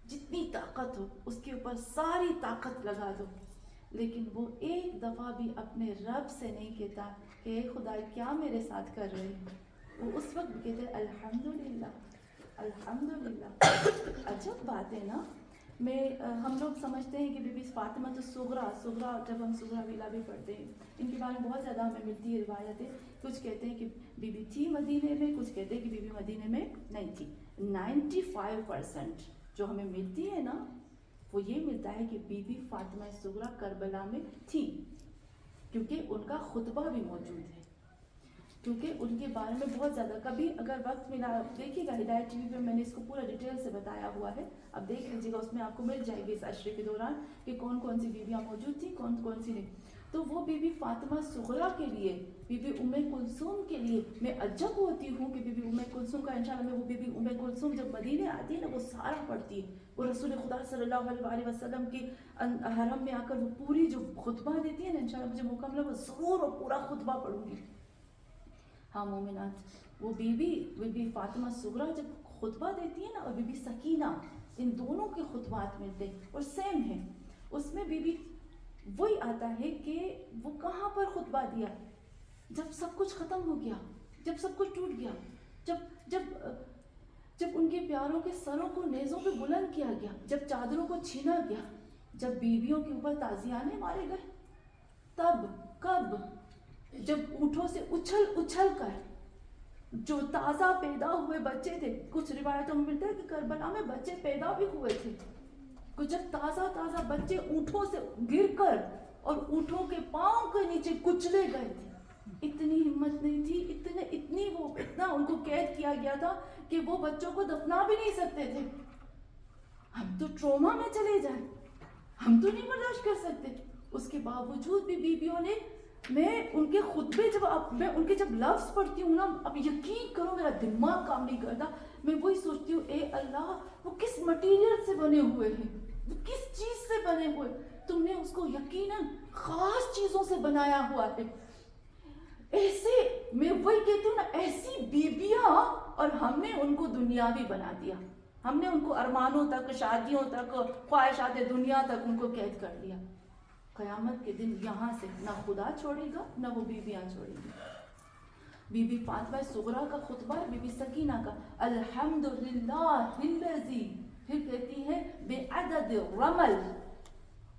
جتنی طاقت ہو اس کے اوپر ساری طاقت لگا دو, لیکن وہ ایک دفعہ بھی اپنے رب سے نہیں کہتا کہ اے خدا کیا میرے ساتھ کر رہے ہیں. وہ اس وقت بھی کہتے ہیں الحمدللہ الحمدللہ. عجب بات ہے نا. ہم لوگ سمجھتے ہیں کہ بی بی فاطمہ تو صغرا, جب ہم صغرا ویلا بھی پڑھتے ہیں ان کے بارے میں بہت زیادہ ہمیں ملتی ہے روایتیں. کچھ کہتے ہیں کہ بی بی تھی مدینے میں, کچھ کہتے ہیں کہ بی بی مدینے میں نہیں تھی. 95% جو ہمیں ملتی ہے نا وہ یہ ملتا ہے کہ بی بی فاطمہ صغرا کربلا میں تھی, کیونکہ ان کا خطبہ بھی موجود ہے, کیونکہ ان کے بارے میں بہت زیادہ. کبھی اگر وقت ملا دیکھیے گا, ہدایت ٹی وی پہ میں نے اس کو پورا ڈیٹیل سے بتایا ہوا ہے, اب دیکھ لیجیے گا, اس میں آپ کو مل جائے گی اس عشرے کے دوران کہ کون کون سی بیویاں موجود تھیں, کون کون سی نہیں. تو وہ بی بی فاطمہ صغرا کے لیے, بی بی ام کلثوم کے لیے میں عجب ہوتی ہوں کہ بی بی ام کلثوم کا انشاءاللہ میں وہ بی بی ام کلثوم جب مدینے آتی ہے نا وہ سارا پڑھتی ہے. وہ رسول خدا صلی اللہ علیہ وسلم کی حرم میں آ کر وہ پوری جو خطبہ دیتی ہے نا, انشاءاللہ مجھے موقع ملا وہ ضرور وہ پورا خطبہ پڑھوں گی. ہاں مومنات, وہ بی بی فاطمہ صغرا جب خطبہ دیتی ہے نا, اور بی بی سکینہ, ان دونوں کے خطبات ملتے ہیں اور سیم ہیں. اس میں بی بی وہی آتا ہے کہ وہ کہاں پر خطبہ دیا, جب سب کچھ ختم ہو گیا, جب سب کچھ ٹوٹ گیا, جب ان کے پیاروں کے سروں کو نیزوں پہ بلند کیا گیا, جب چادروں کو چھینا گیا, جب بیویوں کے اوپر تازیانے مارے گئے, تب کب جب اونٹوں سے اچھل کر جو تازہ پیدا ہوئے بچے تھے, کچھ روایتوں میں ملتا ہے کہ کربلا میں بچے پیدا بھی ہوئے تھے, کچھ جب تازہ بچے اونٹوں سے گر کر اور اونٹوں کے پاؤں کے نیچے کچلے گئے تھے, اتنی ہمت نہیں تھی, اتنا ان کو قید کیا گیا تھا کہ وہ بچوں کو دفنا بھی نہیں سکتے تھے. ہم تو ٹروما میں چلے جائیں, ہم تو نہیں برداشت کر سکتے. اس کے باوجود بھی بیویوں نے، میں ان کے خطبے میں ان کے جب لفظ پڑھتی ہوں نا، اب یقین کرو میرا دماغ کام نہیں کرتا، میں وہی سوچتی ہوں اے اللہ وہ کس مٹیریل سے بنے ہوئے ہیں، وہ کس چیز سے بنے ہوئے، تم نے اس کو یقیناً خاص چیزوں سے بنایا ہوا ہے. ایسے میں وہی کہتی ہوں نا، ایسی بیبیاں، اور ہم نے ان کو دنیاوی بنا دیا، ہم نے ان کو ارمانوں تک، شادیوں تک، خواہشات دنیا تک ان کو قید کر دیا. قیامت کے دن یہاں سے نہ خدا چھوڑے گا نہ وہ بیویاں چھوڑیں گی. بی بی فاطمہ صغرا کا خطبہ ہے، بی بی سکینہ کا، الحمدللہ الذی، پھر کہتی ہے بے عدد رمل،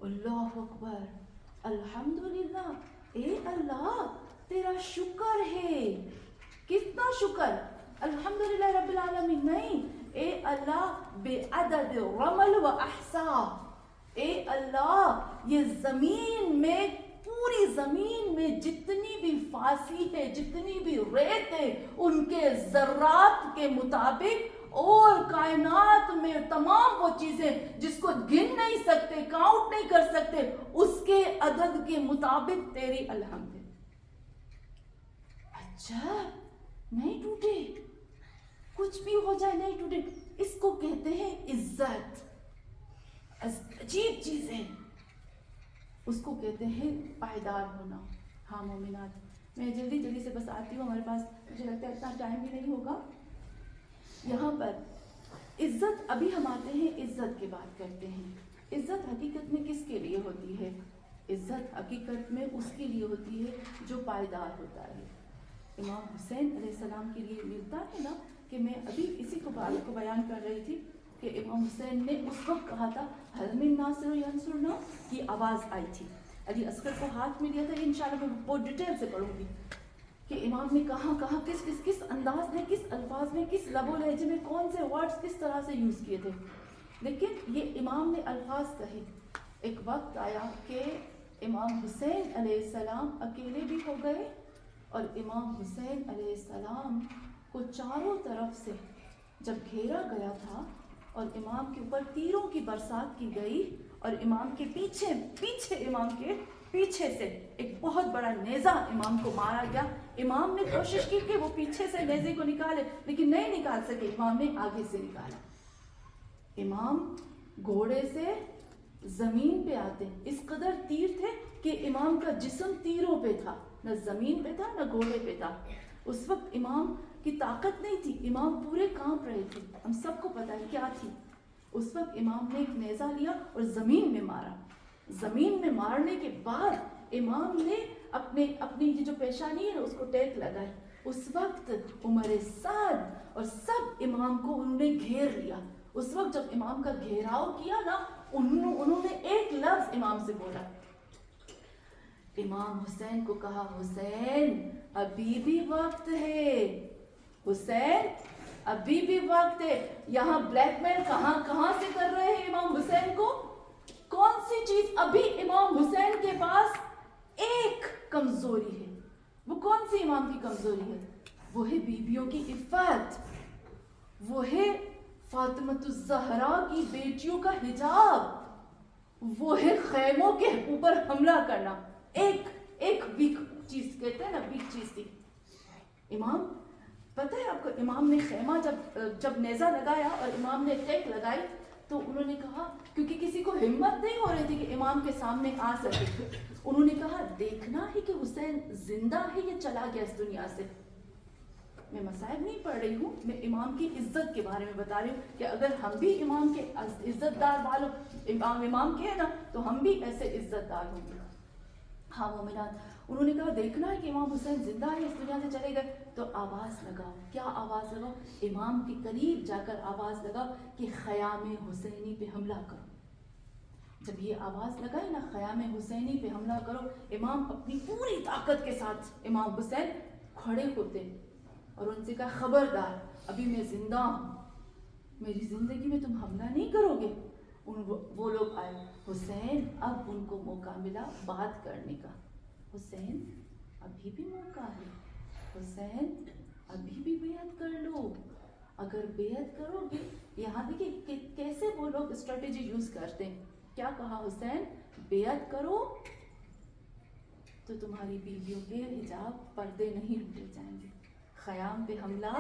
اللہ اکبر، الحمدللہ، اے اللہ تیرا شکر ہے. کتنا شکر؟ الحمدللہ رب العالمین نہیں، اے اللہ بے عدد رمل و احصا، اے اللہ یہ زمین میں، پوری زمین میں جتنی بھی فاصی ہے، جتنی بھی ریت ہے، ان کے ذرات کے مطابق، اور کائنات میں تمام وہ چیزیں جس کو گن نہیں سکتے، کاؤنٹ نہیں کر سکتے، اس کے عدد کے مطابق تیری الحمد ہے. اچھا نہیں ٹوٹے، کچھ بھی ہو جائے نہیں ٹوٹے، اس کو کہتے ہیں عزت. عجیب چیز ہے، اس کو کہتے ہیں پائیدار ہونا. ہاں مومنات، میں جلدی سے بس آتی ہوں، ہمارے پاس مجھے لگتا ہے اتنا ٹائم بھی نہیں ہوگا. یہاں پر عزت، ابھی ہم آتے ہیں عزت کی بات کرتے ہیں. عزت حقیقت میں کس کے لیے ہوتی ہے؟ عزت حقیقت میں اس کے لیے ہوتی ہے جو پائیدار ہوتا ہے. امام حسین علیہ السلام کے لیے ملتا ہے نا، کہ میں ابھی اسی کو بات کو بیان کر رہی تھی کہ امام حسین نے اس وقت کہا تھا حل من ناصر ینصرنا، کی آواز آئی تھی، علی اصغر کو ہاتھ میں لیا تھا. انشاءاللہ میں بہت ڈیٹیل سے پڑھوں گی کہ امام نے کہاں کس انداز میں، کس الفاظ میں، کس لب و لہجے میں، کون سے ورڈز کس طرح سے یوز کیے تھے. لیکن یہ امام نے الفاظ کہے. ایک وقت آیا کہ امام حسین علیہ السلام اکیلے بھی ہو گئے، اور امام حسین علیہ السلام کو چاروں طرف سے جب گھیرا گیا تھا، اور امام کے اوپر تیروں کی برسات کی گئی، اور امام کے پیچھے امام کے پیچھے سے ایک بہت بڑا نیزہ امام کو مارا گیا. امام نے کوشش کی کہ وہ پیچھے سے نیزے کو نکالے، لیکن نہیں نکال سکے. امام نے آگے سے نکالا. امام گھوڑے سے زمین پہ آتے، اس قدر تیر تھے کہ امام کا جسم تیروں پہ تھا، نہ زمین پہ تھا نہ گھوڑے پہ تھا. اس وقت امام کی طاقت نہیں تھی، امام پورے کانپ رہے تھے. ہم سب کو پتا ہے کیا تھی. اس وقت امام نے ایک نیزہ لیا اور زمین میں مارا. زمین میں مارنے کے بعد امام نے اپنی یہ جو پیشانی ہے اس کو ٹیک لگائی. اس وقت عمر سعد اور سب امام کو انہوں نے گھیر لیا. اس وقت جب امام کا گھیراؤ کیا نا، انہوں نے ایک لفظ امام سے بولا. امام حسین کو کہا حسین ابھی بھی وقت ہے، حسین ابھی بھی وقت ہے. یہاں بلیک میل کہاں سے کر رہے ہیں امام حسین کو؟ کون سی چیز؟ ابھی امام حسین کے پاس ایک کمزوری ہے. وہ کون سی امام کی کمزوری ہے؟ وہ ہے بیویوں کی عفت، وہ ہے فاطمۃ الزہرا کی بیٹیوں کا حجاب، وہ ہے خیموں کے اوپر حملہ کرنا. ایک ویک چیز کہتے ہیں نا، ویک چیز تھی. امام پتہ ہے آپ کو، امام نے خیمہ جب نیزہ لگایا اور امام نے ٹیک لگائی، تو انہوں نے کہا، کیونکہ کسی کو ہمت نہیں ہو رہی تھی کہ امام کے سامنے آ سکے، انہوں نے کہا دیکھنا ہے کہ حسین زندہ ہے یا چلا گیا اس دنیا سے. میں مصائب نہیں پڑھ رہی ہوں، میں امام کی عزت کے بارے میں بتا رہی ہوں کہ اگر ہم بھی امام کے عزت دار والوں امام کے ہیں نا، تو ہم بھی ایسے عزت دار ہوں گے. ہاں مومنات، انہوں نے کہا دیکھنا ہے کہ امام حسین زندہ ہے، اس دنیا سے چلے گئے، تو آواز لگاؤ. کیا آواز لگاؤ؟ امام کے قریب جا کر آواز لگاؤ کہ خیام حسینی پہ حملہ کرو. جب یہ آواز لگائی نا، خیام حسینی پہ حملہ کرو، امام اپنی پوری طاقت کے ساتھ امام حسین کھڑے ہوتے اور ان سے کہا خبردار، ابھی میں زندہ ہوں، میری زندگی میں تم حملہ نہیں کرو گے. وہ لوگ آئے. حسین اب ان کو موقع ملا بات کرنے کا. حسین ابھی بھی موقع ہے، حسین ابھی بھی بیعت کر لو. اگر بیعت کرو گے، یہاں دیکھیں کیسے وہ لوگ اسٹریٹجی یوز کرتے ہیں. کیا کہا حسین؟ بیعت کرو تو تمہاری بیویوں کے حجاب پردے نہیں لوٹے جائیں گے، خیام پہ حملہ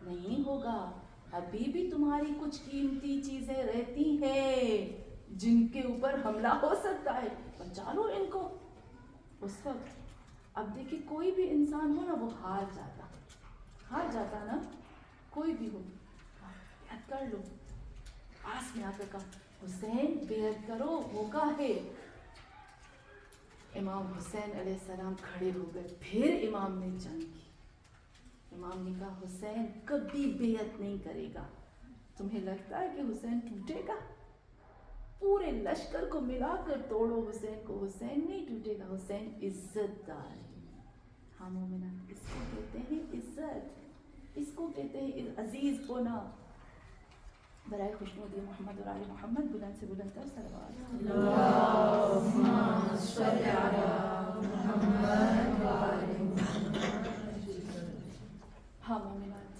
نہیں ہوگا، ابھی بھی تمہاری کچھ قیمتی چیزیں رہتی ہیں جن کے اوپر حملہ ہو سکتا ہے، بچا لو ان کو اس وقت۔ اب دیکھیں کوئی بھی انسان ہو نا وہ ہار جاتا نا، کوئی بھی ہو، بیعت کر لو، پاس میں آ کر کہا حسین بیعت کرو، موقع ہے۔ امام حسین علیہ السلام کھڑے ہو گئے، پھر امام نے جنگ کی، امام نے کہا حسین کبھی بیعت نہیں کرے گا، تمہیں لگتا ہے کہ حسین ٹوٹے گا؟ پورے لشکر کو ملا کر توڑو حسین کو، حسین نہیں ٹوٹے گا، حسین عزت دار ہے۔ ہاں مومنان، اس کو کہتے ہیں عزت، اس کو کہتے ہیں عزیز ہونا۔ برائے خوشنودی محمد اور آل محمد بلند سے بلند تر صلوات۔ اللہم صل علی محمد و آل محمد۔ ہاں مومنات،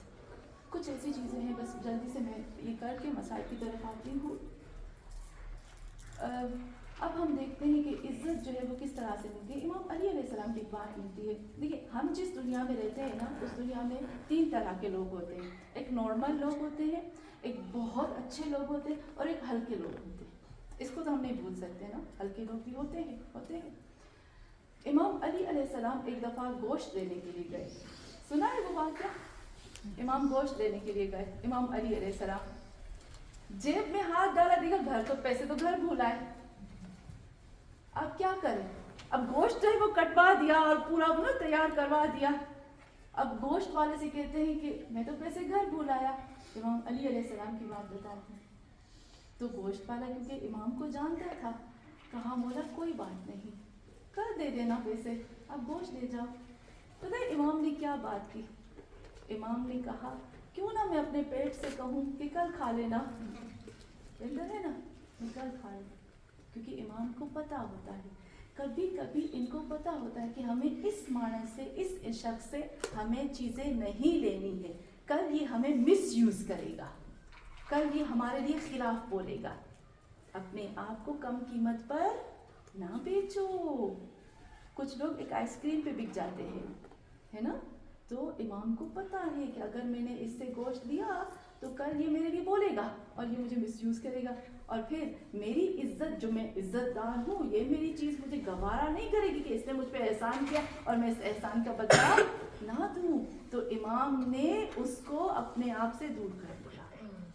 کچھ ایسی چیزیں ہیں، بس جلدی سے میں یہ کر کے مسائل کی طرف آتی ہوں۔ اب ہم دیکھتے ہیں کہ عزت جو ہے وہ کس طرح سے ملتی ہے۔ امام علی علیہ السلام کی ایک بات ملتی ہے، دیکھیے ہم جس دنیا میں رہتے ہیں نا، اس دنیا میں 3 طرح کے لوگ ہوتے ہیں، ایک نارمل لوگ ہوتے ہیں، ایک بہت اچھے لوگ ہوتے ہیں، اور ایک ہلکے لوگ ہوتے ہیں۔ اس کو تو ہم نہیں بھول سکتے نا، ہلکے لوگ بھی ہوتے ہیں۔ امام علی علیہ السلام ایک دفعہ گوشت لینے کے لیے گئے، سنا ہے وہ واقعہ؟ امام گوشت لینے کے لیے گئے، امام علی علیہ السلام جیب میں ہاتھ ڈالا، دیکھا گھر تو پیسے تو گھر بھول آئے، اب کیا کریں؟ اب گوشت جو ہے وہ کٹوا دیا اور پورا تیار کروا دیا، اب گوشت والے سے کہتے ہیں کہ میں تو پیسے گھر بھول آیا، امام علی علیہ السلام کی بات بتاتے ہیں۔ تو گوشت والا کیونکہ امام کو جانتا تھا، کہا مولا کوئی بات نہیں، کل دے دینا پیسے، اب گوشت لے جاؤ۔ پتہ ہے امام نے کیا بات کی؟ امام نے کہا کیوں نہ میں اپنے پیٹ سے کہوں کہ کل کھا لینا، بہتر ہے نا، کل کھا لینا، کیونکہ امام کو پتہ ہوتا ہے، کبھی کبھی ان کو پتہ ہوتا ہے کہ ہمیں اس معنی سے، اس شخص سے ہمیں چیزیں نہیں لینی ہے، کل یہ ہمیں مس یوز کرے گا، کل یہ ہمارے لیے خلاف بولے گا، اپنے آپ کو کم قیمت پر نہ بیچو۔ کچھ لوگ ایک آئس کریم پہ بک جاتے ہیں، ہے نا، تو امام کو پتہ ہے کہ اگر میں نے اس سے گوشت لیا تو کل یہ میرے لیے بولے گا اور یہ مجھے مس یوز کرے گا، اور پھر میری عزت، جو میں عزت دار ہوں، یہ میری چیز مجھے گوارا نہیں کرے گی کہ اس نے مجھ پہ احسان کیا اور میں اس احسان کا بدلہ نہ دوں۔ تو امام نے اس کو اپنے آپ سے دور کر دیا۔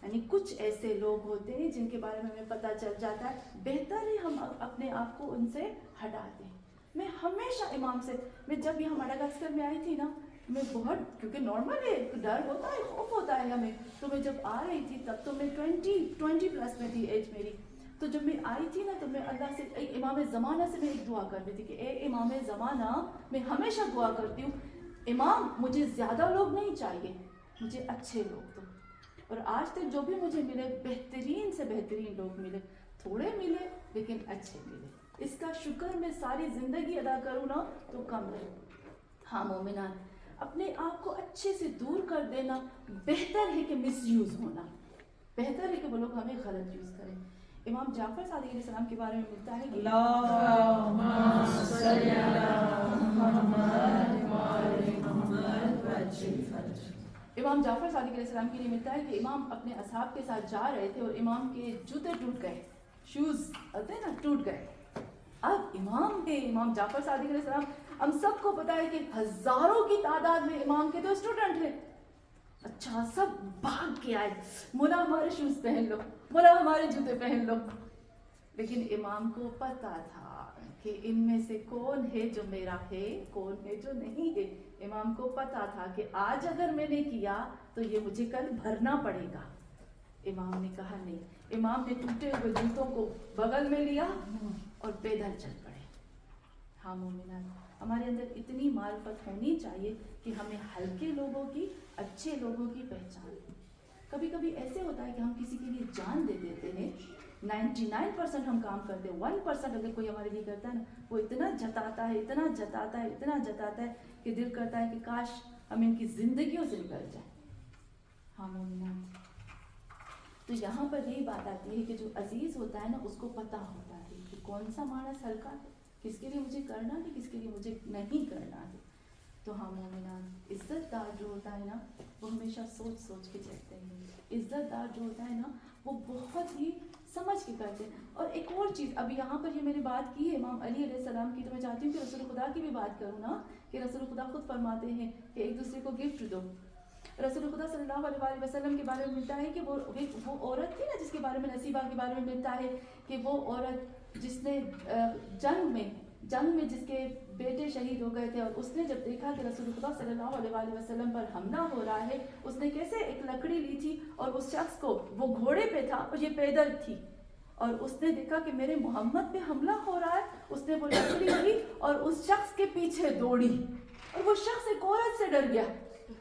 یعنی کچھ ایسے لوگ ہوتے ہیں جن کے بارے میں ہمیں پتہ چل جاتا ہے، بہتر ہے ہم اپنے آپ کو ان سے ہٹا دیں۔ میں ہمیشہ امام سے، میں جب یہاں مڈغاسکر میں آئی تھی نا، میں بہت، کیونکہ نارمل ہے، ڈر ہوتا ہے، خوف ہوتا ہے ہمیں، تو میں جب آ رہی تھی تب تو میں 20 پلس میں تھی ایج میری، تو جب میں آئی تھی نا تو میں اللہ سے، ایک امام زمانہ سے میں ایک دعا کرتی تھی کہ اے امام زمانہ، میں ہمیشہ دعا کرتی ہوں امام مجھے زیادہ لوگ نہیں چاہیے، مجھے اچھے لوگ دو، اور آج تک جو بھی مجھے ملے بہترین سے بہترین لوگ ملے، تھوڑے ملے لیکن اچھے ملے، اس کا شکر میں ساری زندگی ادا کروں نا تو کم ہے۔ ہاں مومنان، اپنے آپ کو اچھے سے دور کر دینا بہتر ہے کہ مس یوز ہونا، بہتر ہے کہ وہ لوگ ہمیں غلط یوز کریں۔ امام جعفر صادق علیہ السلام کے بارے میں ملتا ہے کہ اللہم صل علی محمد و آل محمد وعجل فرجہ۔ امام جعفر صادق علیہ السلام کے لیے ملتا ہے کہ امام اپنے اصحاب کے ساتھ جا رہے تھے اور امام کے جوتے ٹوٹ گئے، شوز ہوتے ہیں نا، ٹوٹ گئے۔ اب امام کے، امام جعفر صادق علیہ السلام، ہم سب کو پتا ہے کہ ہزاروں کی تعداد میں امام کے تو اسٹوڈنٹ ہیں، اچھا سب بھاگ کے آئے، مولا ہمارے شوز پہن لو، مولا ہمارے جوتے پہن لو، لیکن امام کو پتا تھا کہ ان میں سے کون ہے جو میرا ہے، کون ہے جو نہیں ہے۔ امام کو پتا تھا کہ آج اگر میں نے کیا تو یہ مجھے کل بھرنا پڑے گا۔ امام نے کہا نہیں، امام نے ٹوٹے ہوئے جوتوں کو بغل میں لیا اور پیدل چل پڑے۔ ہاں مومنان، ہمارے اندر اتنی معرفت ہونی چاہیے کہ ہمیں ہلکے لوگوں کی، اچھے لوگوں کی پہچان ہو۔ کبھی کبھی ایسے ہوتا ہے کہ ہم کسی کے لیے جان دے دیتے ہیں، 99% ہم کام کرتے ہیں، 1% اگر کوئی ہمارے لیے کرتا ہے نا، وہ اتنا جتاتا ہے، اتنا جتاتا ہے، اتنا جتاتا ہے کہ دل کرتا ہے کہ کاش ہم ان کی زندگیوں سے نکل جائیں۔ ہاں مومنان، تو یہاں پر یہی بات آتی ہے کہ جو عزیز ہوتا ہے نا، اس کو پتہ ہوتا ہے کہ کون سا مانس ہلکا ہے کس کے لیے مجھے کرنا ہے، کس کے لیے مجھے نہیں کرنا ہے. تو ہاں مومنان، عزت دار جو ہوتا ہے نا وہ ہمیشہ سوچ سوچ کے چلتے ہیں. عزت دار جو ہوتا ہے نا وہ بہت ہی سمجھ کے کرتے ہیں. اور ایک اور چیز، ابھی یہاں پر یہ میں نے بات کی ہے امام علی علیہ السلام کی، تو میں چاہتی ہوں کہ رسول خدا کی بھی بات کروں نا، کہ رسول خدا خود فرماتے ہیں کہ ایک دوسرے کو گفٹ دو. رسول خدا صلی اللہ علیہ وسلم کے بارے میں ملتا ہے کہ وہ عورت تھی نا جس کے بارے میں نصیبہ کے بارے میں ملتا ہے کہ وہ عورت جس نے جنگ میں جس کے بیٹے شہید ہو گئے تھے، اور اس نے جب دیکھا کہ رسول خدا صلی اللہ علیہ وسلم پر حملہ ہو رہا ہے، اس نے کیسے ایک لکڑی لی تھی اور اس شخص کو، وہ گھوڑے پہ تھا اور یہ پیدل تھی، اور اس نے دیکھا کہ میرے محمد پہ حملہ ہو رہا ہے، اس نے وہ لکڑی لی اور اس شخص کے پیچھے دوڑی، اور وہ شخص ایک عورت سے ڈر گیا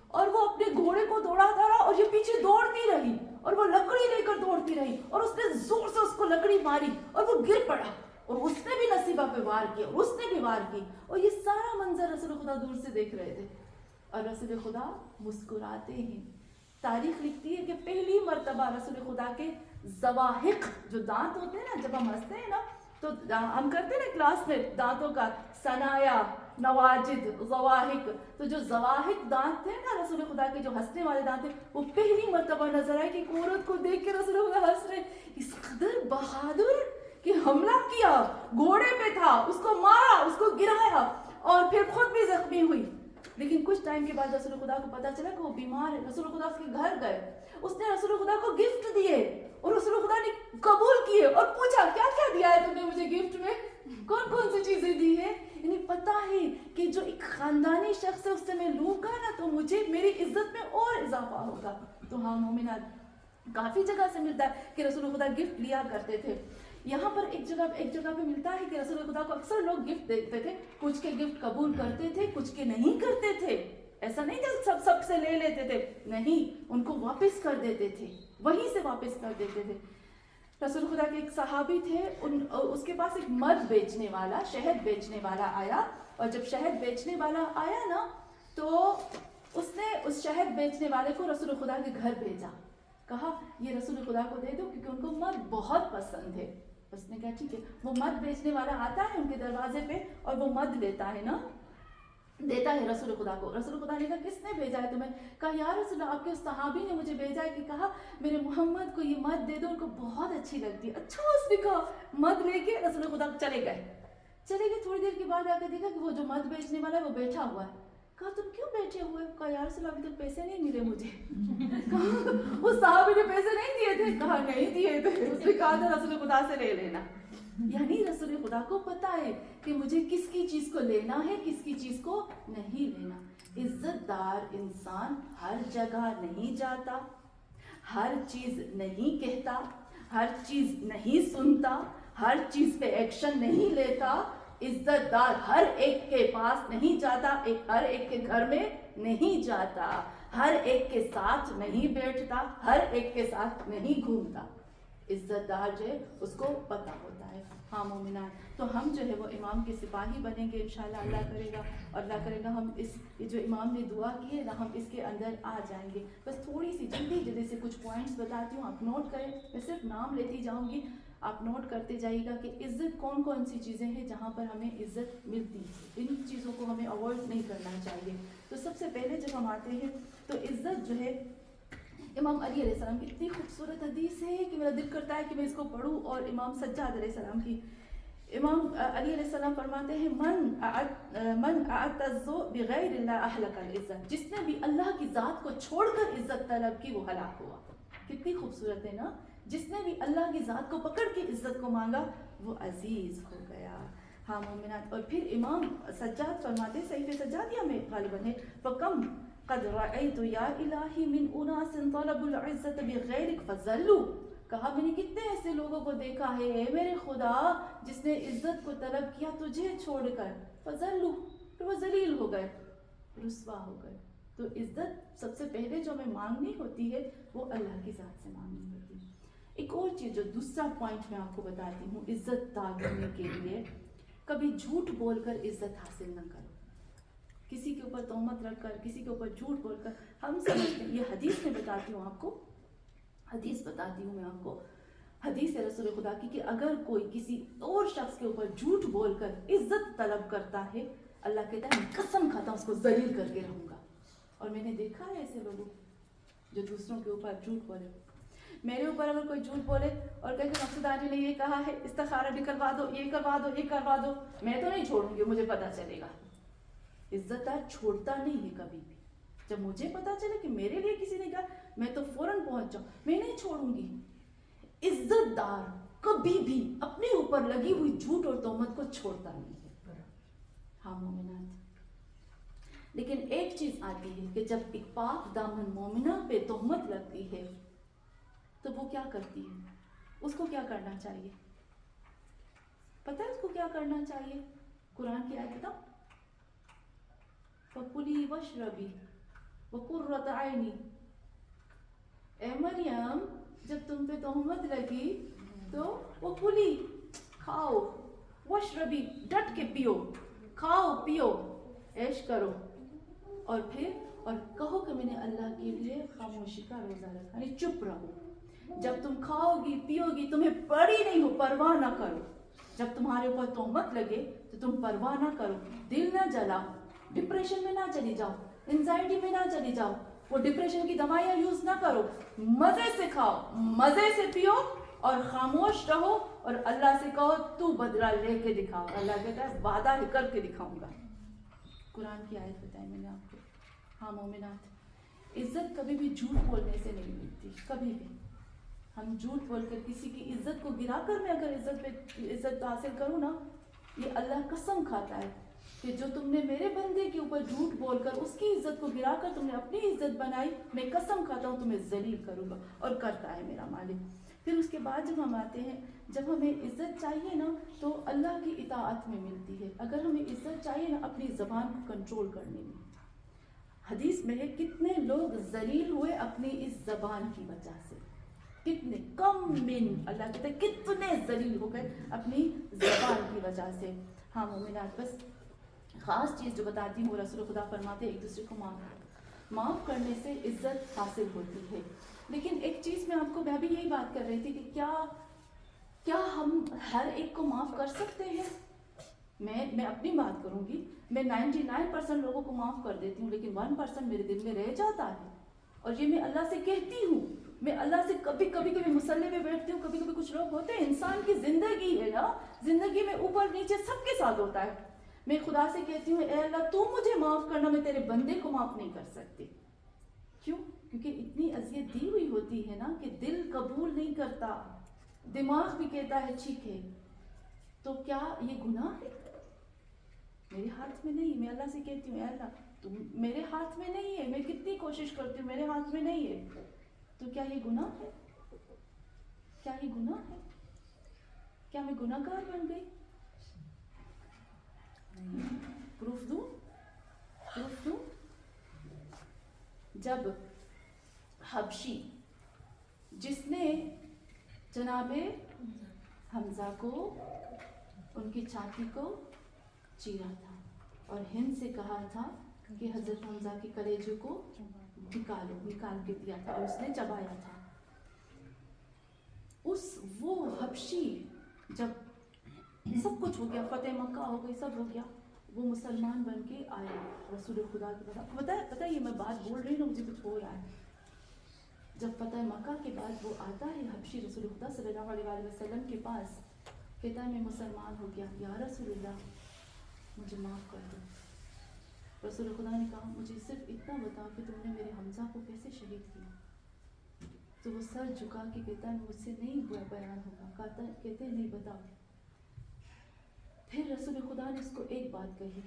اور وہ اپنے گھوڑے کو دوڑاتا رہا اور یہ پیچھے دوڑتی رہی اور وہ لکڑی لے کر دوڑتی رہی، اور اس نے زور سے اس کو لکڑی ماری اور وہ گر پڑا، اور اس نے بھی نصیبہ پہ وار کیا اور اس نے بھی وار کی، اور یہ سارا منظر رسول خدا دور سے دیکھ رہے تھے، اور رسول خدا مسکراتے ہیں. تاریخ لکھتی ہے کہ پہلی مرتبہ رسول خدا کے زواحق جو دانت ہوتے ہیں نا، جب ہم ہنستے ہیں نا تو ہم کرتے ہیں نا کلاس میں دانتوں کا ثنایا، نواجد، زواحق، تو جو زواحق دانت تھے نا رسول خدا کے، جو ہنسنے والے دانت تھے، وہ پہلی مرتبہ نظر آئے کہ ایک عورت کو دیکھ کے رسول خدا ہنس رہے. اس قدر بہادر کہ حملہ کیا، گھوڑے پہ تھا، اس کو مارا، اس کو گرایا اور پھر خود بھی زخمی ہوئی. لیکن کچھ ٹائم کے بعد رسول خدا کو پتا چلا کہ وہ بیمار ہے. رسول خدا اس کے گھر گئے، اس نے رسول خدا کو گفٹ دیے اور رسول خدا نے قبول کیے اور پوچھا کیا کیا دیا ہے تم نے مجھے گفٹ میں، کون کون سی چیزیں دی ہیں. یعنی پتا ہے کہ جو ایک خاندانی شخص ہے اس سے میں لوں گا نا تو مجھے میری عزت میں اور اضافہ ہوگا. تو ہاں مومنات، کافی جگہ سے ملتا ہے کہ رسول خدا گفٹ لیا کرتے تھے. یہاں پر ایک جگہ پہ ملتا ہے کہ رسول خدا کو اکثر لوگ گفٹ دیتے تھے، کچھ کے گفٹ قبول کرتے تھے، کچھ کے نہیں کرتے تھے. ایسا نہیں کہ سب سے لے لیتے تھے، نہیں، ان کو واپس کر دیتے تھے، وہیں سے واپس کر دیتے تھے. رسول خدا کے ایک صحابی تھے، اس کے پاس ایک مد بیچنے والا، شہد بیچنے والا آیا، اور جب شہد بیچنے والا آیا نا تو اس نے اس شہد بیچنے والے کو رسول خدا کے گھر بھیجا، کہا یہ رسول خدا کو دے دو کیونکہ ان کو مد بہت پسند ہے. اس نے کہا ٹھیک ہے. وہ مد بیچنے والا آتا ہے ان کے دروازے پہ اور وہ مد لیتا ہے نا، دیتا ہے رسول خدا کو. رسول خدا نے کہا کس نے بھیجا ہے تمہیں؟ کہا یا رسول اللہ، آپ کے اس صحابی نے مجھے بھیجا ہے کہ کہا میرے محمد کو یہ مد دے دو، ان کو بہت اچھی لگتی ہے. اچھا، اس نے کہا. مد لے کے رسول خدا چلے گئے. تھوڑی دیر کے بعد آ کے دیکھا کہ وہ جو مد بیچنے والا ہے وہ بیٹھا ہوا ہے. کہا تم کیوں بیٹھے ہوئے؟ کہا یا رسول اللہ ابھی تک پیسے نہیں ملے مجھے. کہا اس صحابی نے پیسے نہیں دیے تھے؟ کہا نہیں دیے تھے. اس نے کہا تھا رسول خدا سے لے لینا. یعنی رسول خدا کو پتا ہے کہ مجھے کس کی چیز کو لینا ہے، کس کی چیز کو نہیں لینا. عزت دار انسان ہر جگہ نہیں جاتا، ہر چیز نہیں کہتا، ہر چیز نہیں سنتا، ہر چیز پہ ایکشن نہیں لیتا. عزت دار ہر ایک کے پاس نہیں جاتا، ہر ایک کے گھر میں نہیں جاتا، ہر ایک کے ساتھ نہیں بیٹھتا، ہر ایک کے ساتھ نہیں گھومتا. عزت دار جو ہے اس کو پتہ ہوتا ہے. ہاں مومنان، تو ہم جو ہے وہ امام کے سپاہی بنیں گے انشاءاللہ. اللہ کرے گا اور اللہ کرے گا ہم یہ جو امام نے دعا کی ہے نا، ہم اس کے اندر آ جائیں گے. بس تھوڑی سی جلدی سے کچھ پوائنٹس بتاتی ہوں، آپ نوٹ کریں. میں صرف نام لیتی جاؤں گی، آپ نوٹ کرتے جائیے گا کہ عزت کون سی چیزیں ہیں جہاں پر ہمیں عزت ملتی ہے. ان چیزوں کو ہمیں اوائڈ نہیں کرنا چاہیے. تو سب سے پہلے جب ہم آتے ہیں تو عزت جو ہے، امام علی علیہ السلام کی اتنی خوبصورت حدیث ہے کہ میرا دل کرتا ہے کہ میں اس کو پڑھوں. اور امام سجاد علیہ السلام کی، امام علی علیہ السلام فرماتے ہیں من اعتز بغیر اللہ احلق العزت، جس نے بھی اللہ کی ذات کو چھوڑ کر عزت طلب کی وہ ہلاک ہوا. کتنی خوبصورت ہے نا. جس نے بھی اللہ کی ذات کو پکڑ کے عزت کو مانگا وہ عزیز ہو گیا. ہاں مومنات. اور پھر امام سجاد فرماتے، صحیفہ سجادیہ میں غالباً ہے، فَكَمْ قَدْ رَأَيْتُ يَا إِلَٰهِ مِنْ أُنَاسٍ طَلَبُوا الْعِزَّةَ بِغَيْرِكَ فَذَلُّوا. کہا میں نے کتنے ایسے لوگوں کو دیکھا ہے اے میرے خدا جس نے عزت کو طلب کیا تجھے چھوڑ کر، فَذَلُّوا، تو وہ ذلیل ہو گئے، رسوا ہو گئے. تو عزت سب سے پہلے جو ہمیں مانگنی ہوتی ہے وہ اللہ کی ذات سے مانگنی ہوتی ہے. ایک اور چیز جو دوسرا پوائنٹ میں آپ کو بتاتی ہوں عزت دار ہونے کے لیے، کبھی جھوٹ بول کر عزت حاصل نہ کرو. کسی کے اوپر تہمت رکھ کر، کسی کے اوپر جھوٹ بول کر ہم سمجھتے ہیں. یہ حدیث میں بتاتی ہوں آپ کو، حدیث بتاتی ہوں میں آپ کو. حدیث ہے رسول خدا کی کہ اگر کوئی کسی اور شخص کے اوپر جھوٹ بول کر عزت طلب کرتا ہے، اللہ کہتا ہے میں قسم کھاتا ہوں اس کو ذلیل کر کے رہوں گا. اور میں نے دیکھا ہے ایسے لوگوں جو دوسروں کے اوپر جھوٹ بولے. میرے اوپر اگر کوئی جھوٹ بولے اور کہے کہ مقصود آنٹی نے یہ کہا ہے، استخارہ بھی کروا دو، یہ کروا دو، یہ کروا دو، میں تو نہیں چھوڑوں گی، مجھے پتہ چلے گا. عزت دار چھوڑتا نہیں ہے کبھی بھی. جب مجھے پتا چلے کہ میرے لیے کسی نے کہا، میں تو فوراً پہنچ جاؤں، میں نہیں چھوڑوں گی. عزت دار کبھی بھی اپنے اوپر لگی ہوئی جھوٹ اور تہمت کو چھوڑتا نہیں ہے. ہاں مومنات. لیکن ایک چیز آتی ہے کہ جب ایک پاک دامن مومنہ پہ تہمت لگتی ہے تو وہ کیا کرتی ہے؟ اس کو کیا کرنا چاہیے؟ پتہ ہے اس کو کیا کرنا چاہیے؟ قرآن کی آیت بتاؤ. فَكُلِي وَاشْرَبِي وَقُرَّةَ عَيْنِي. اے مریم جب تم پہ تہمت لگی تو وہ کلی کھاؤ، واشربی ڈٹ کے پیو، کھاؤ پیو، عیش کرو، اور پھر اور کہو کہ میں نے اللہ کے لیے خاموشی کا روزہ رکھا، یعنی چپ رہو. جب تم کھاؤ گی پیو گی تمہیں پڑی نہیں ہو، پرواہ نہ کرو. جب تمہارے اوپر تہمت لگے تو تم پرواہ نہ کرو، دل نہ جلاؤ، ڈپریشن میں نہ چلی جاؤ، انزائٹی میں نہ چلی جاؤ، وہ ڈپریشن کی دوائیاں یوز نہ کرو. مزے سے کھاؤ، مزے سے پیو اور خاموش رہو اور اللہ سے کہو تو بدلہ لے کے دکھاؤ. اللہ کہتا ہے وعدہ کر کے دکھاؤں گا. قرآن کی آیت بتائی میں نے آپ کو. ہاں مومنات، عزت کبھی بھی جھوٹ بولنے سے نہیں ملتی. کبھی بھی ہم جھوٹ بول کر کسی کی عزت کو گرا کر میں اگر عزت حاصل کروں نا، یہ اللہ قسم کھاتا ہے کہ جو تم نے میرے بندے کے اوپر جھوٹ بول کر اس کی عزت کو گرا کر تم نے اپنی عزت بنائی، میں قسم کھاتا ہوں تمہیں ذلیل کروں گا. اور کرتا ہے میرا مالک. پھر اس کے بعد جب ہم آتے ہیں، جب ہمیں عزت چاہیے نا تو اللہ کی اطاعت میں ملتی ہے. اگر ہمیں عزت چاہیے نا اپنی زبان کو کنٹرول کرنے میں. حدیث میں ہے کتنے لوگ ذلیل ہوئے اپنی اس زبان کی وجہ سے، کتنے کم من، اللہ کہتے ہیں کتنے ذلیل ہو گئے اپنی زبان کی وجہ سے. ہاں مومنات، بس خاص چیز جو بتاتی ہوں، رسول خدا فرماتے ہیں ایک دوسرے کو معاف کرنے سے عزت حاصل ہوتی ہے. لیکن ایک چیز میں آپ کو بھی یہی بات کر رہی تھی کہ کیا ہم ہر ایک کو معاف کر سکتے ہیں؟ میں اپنی بات کروں گی، میں 99% لوگوں کو معاف کر دیتی ہوں، لیکن 1% میرے دل میں رہ جاتا ہے. اور یہ میں اللہ سے کہتی ہوں. میں اللہ سے کبھی مصلی پہ بیٹھتی ہوں، کبھی کچھ لوگ ہوتے ہیں، انسان کی زندگی ہے نا، زندگی میں اوپر نیچے سب کے ساتھ ہوتا ہے. میں خدا سے کہتی ہوں اے اللہ تو مجھے معاف کرنا، میں تیرے بندے کو معاف نہیں کر سکتی. کیوں؟ کیونکہ اتنی اذیت دی ہوئی ہوتی ہے نا کہ دل قبول نہیں کرتا، دماغ بھی کہتا ہے ٹھیک ہے. تو کیا یہ گناہ ہے؟ میرے ہاتھ میں نہیں. میں اللہ سے کہتی ہوں اے اللہ تم میرے ہاتھ میں نہیں ہے، میں کتنی کوشش کرتی ہوں میرے ہاتھ میں نہیں ہے. تو کیا یہ گناہ ہے؟ کیا یہ گناہ ہے؟ کیا میں گناہ گار بن گئی؟ پروف دوں. جب حبشی جس نے جناب حمزہ کو ان کی چھاتی کو چیرا تھا اور ہند سے کہا تھا کہ حضرت حمزہ کے کلیجے کو نکال کے دیا تھا اور اس نے چبایا تھا. وہ حبشی جب سب کچھ ہو گیا، فتح مکہ ہو گئی، سب ہو گیا، وہ مسلمان بن کے آیا رسول خدا کے پاس. پتہ ہے یہ میں بات بول رہی ہوں مجھے کچھ ہو رہا ہے. جب فتح مکہ کے بعد وہ آتا ہے حبشی رسول خدا صلی اللہ علیہ وسلم کے پاس، کہتا ہے میں مسلمان ہو گیا، یا رسول اللہ مجھے معاف کر دو. رسول خدا نے کہا مجھے صرف اتنا بتاؤ کہ تم نے میرے حمزہ کو کیسے شہید کیا. تو وہ سر جھکا کے کہتا ہے مجھ سے نہیں بیان ہوگا. کہتے ہیں نہیں بتاؤ. پھر رسول خدا نے اس کو ایک بات کہی،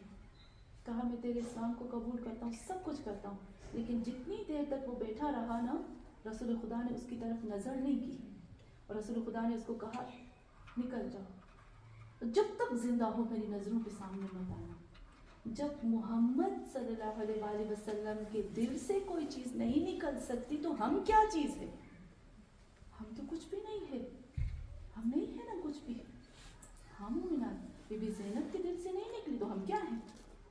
کہا میں تیرے اسلام کو قبول کرتا ہوں، سب کچھ کرتا ہوں، لیکن جتنی دیر تک وہ بیٹھا رہا نا رسول خدا نے اس کی طرف نظر نہیں کی اور رسول خدا نے اس کو کہا نکل جاؤ، جب تک زندہ ہو میری نظروں کے سامنے مت آنا. جب محمد صلی اللہ علیہ وسلم کے دل سے کوئی چیز نہیں نکل سکتی تو ہم کیا چیز ہے؟ ہم تو کچھ بھی نہیں ہے، ہم نہیں ہے نا کچھ بھی. ہم مومنات، بی بی زینب کے دل سے نہیں نکلی تو ہم کیا ہیں؟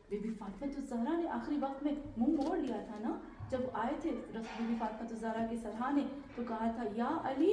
بی بی فاطمہ الزہرا نے آخری وقت میں منہ موڑ لیا تھا نا، جب آئے تھے بی بی فاطمہ الزہرا کے سرحانے تو کہا تھا یا علی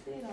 13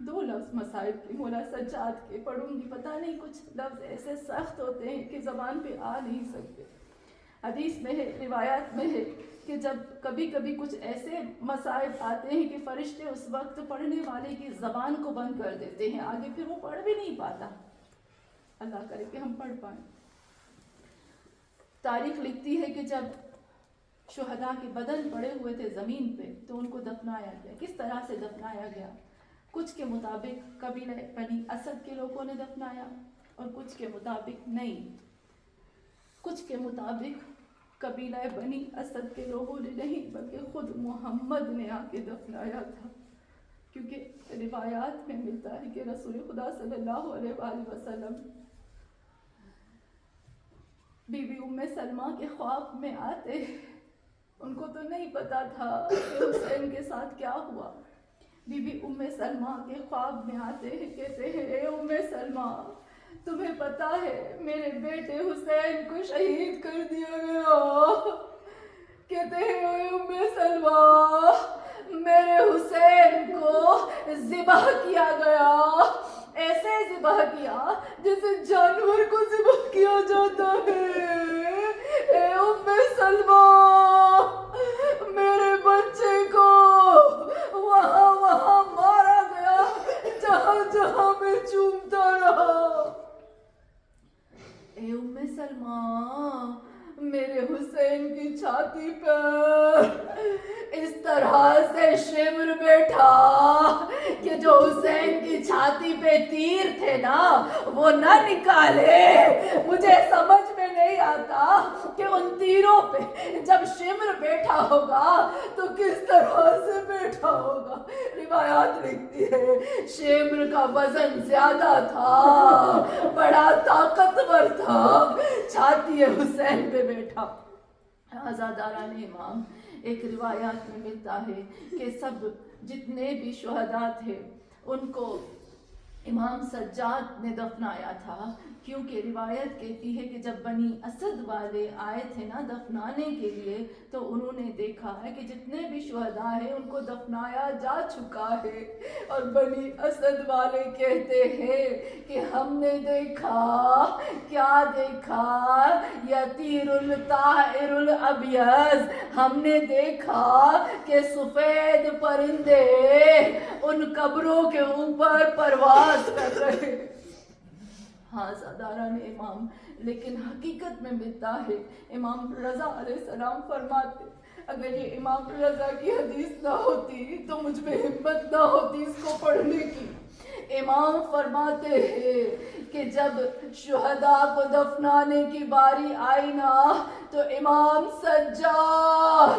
2 لفظ مصائب کے مولا سجاد کے پڑھوں گی. پتہ نہیں کچھ لفظ ایسے سخت ہوتے ہیں کہ زبان پہ آ نہیں سکتے. حدیث میں ہے، روایات میں ہے کہ جب کبھی کبھی کچھ ایسے مصائب آتے ہیں کہ فرشتے اس وقت پڑھنے والے کی زبان کو بند کر دیتے ہیں، آگے پھر وہ پڑھ بھی نہیں پاتا. اللہ کرے کہ ہم پڑھ پائیں. تاریخ لکھتی ہے کہ جب شہداء کے بدن پڑے ہوئے تھے زمین پہ تو ان کو دفنایا گیا. کس طرح سے دفنایا گیا؟ کچھ کے مطابق قبیلہ بنی اسد کے لوگوں نے دفنایا اور کچھ کے مطابق نہیں. کچھ کے مطابق قبیلہ بنی اسد کے لوگوں نے نہیں بلکہ خود محمد نے آ کے دفنایا تھا. کیونکہ روایات میں ملتا ہے کہ رسول خدا صلی اللہ علیہ وآلہ وسلم بی بی ام سلمہ کے خواب میں آتے. ان کو تو نہیں پتا تھا کہ حسین کے ساتھ کیا ہوا. بی بی ام سلمہ کے خواب میں آتے ہیں، کہتے ہیں اے ام سلمہ تمہیں پتا ہے میرے بیٹے حسین کو شہید کر دیا گیا. کہتے ہیں اے ام سلمہ میرے حسین کو ذبح کیا گیا. ایسے ذبح کیا جیسے جانور کو ذبح کیا جاتا ہے. اے ام سلمہ میرے بچے کو وہاں مارا گیا جہاں جہاں میں چومتا رہا. اے ام سلمہ میرے حسین کی چھاتی پر اس طرح سے شمر بیٹھا کہ جو حسین کی چھاتی پہ تیر تھے نا وہ نہ نکالے. مجھے سمجھ میں نہیں آتا کہ ان تیروں پہ جب شمر بیٹھا ہوگا تو کس طرح سے بیٹھا ہوگا. روایات لکھتی ہے شمر کا وزن زیادہ تھا، بڑا طاقتور تھا، چھاتی حسین پہ بیٹھا. آزاداران امام ایک روایات میں ملتا ہے کہ سب جتنے بھی شہداء تھے ان کو امام سجاد نے دفنایا تھا. کیونکہ روایت کہتی ہے کہ جب بنی اسد والے آئے تھے نا دفنانے کے لیے تو انہوں نے دیکھا ہے کہ جتنے بھی شہداء ہیں ان کو دفنایا جا چکا ہے. اور بنی اسد والے کہتے ہیں کہ ہم نے دیکھا، کیا دیکھا؟ یطیر الطائر الابیض. ہم نے دیکھا کہ سفید پرندے ان قبروں کے اوپر پرواز کر رہے. ہاں ساداران امام، لیکن حقیقت میں ملتا ہے امام رضا علیہ السلام فرماتے اگر یہ امام رضا کی حدیث نہ ہوتی تو مجھ میں ہمت نہ ہوتی اس کو پڑھنے کی. امام فرماتے ہیں کہ جب شہداء کو دفنانے کی باری آئی نا تو امام سجاد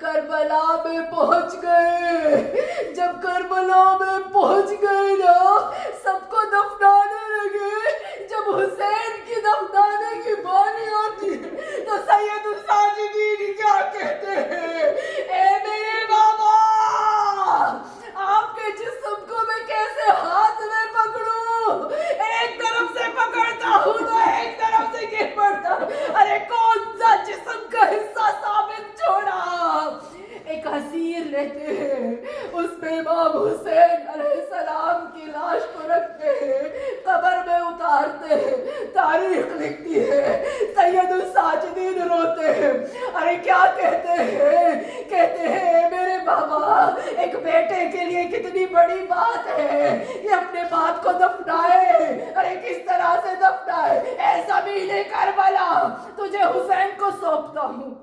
کربلا میں پہنچ گئے. جب کربلا میں پہنچ گئے نا سب کو دفنانے لگے. جب حسین کی دفنانے کی باری آتی ہے تو سید الساجدین کیا کہتے ہیں؟ اے میرے بابا آپ کے جسم کو میں کیسے ہاتھ میں پکڑوں؟ ایک طرف سے پکڑتا ہوں تو ایک طرف سے گر پڑتا. ارے کون سا جسم کا حصہ ثابت چھوڑا؟ ایک حسیر لیتے ہیں اس پہ امام حسین علیہ السلام کی لاش کو رکھتے ہیں، قبر میں اتارتے ہیں. تاریخ لکھتی ہے سید الساجدین روتے ہیں. ارے کیا کہتے ہیں؟ کہتے ہیں میرے بابا ایک بیٹے کے لیے کتنی بڑی بات ہے یہ اپنے باپ کو دفنائے. ارے کس طرح سے دفنائے؟ اے زمین کربلا تجھے حسین کو سونپتا ہوں.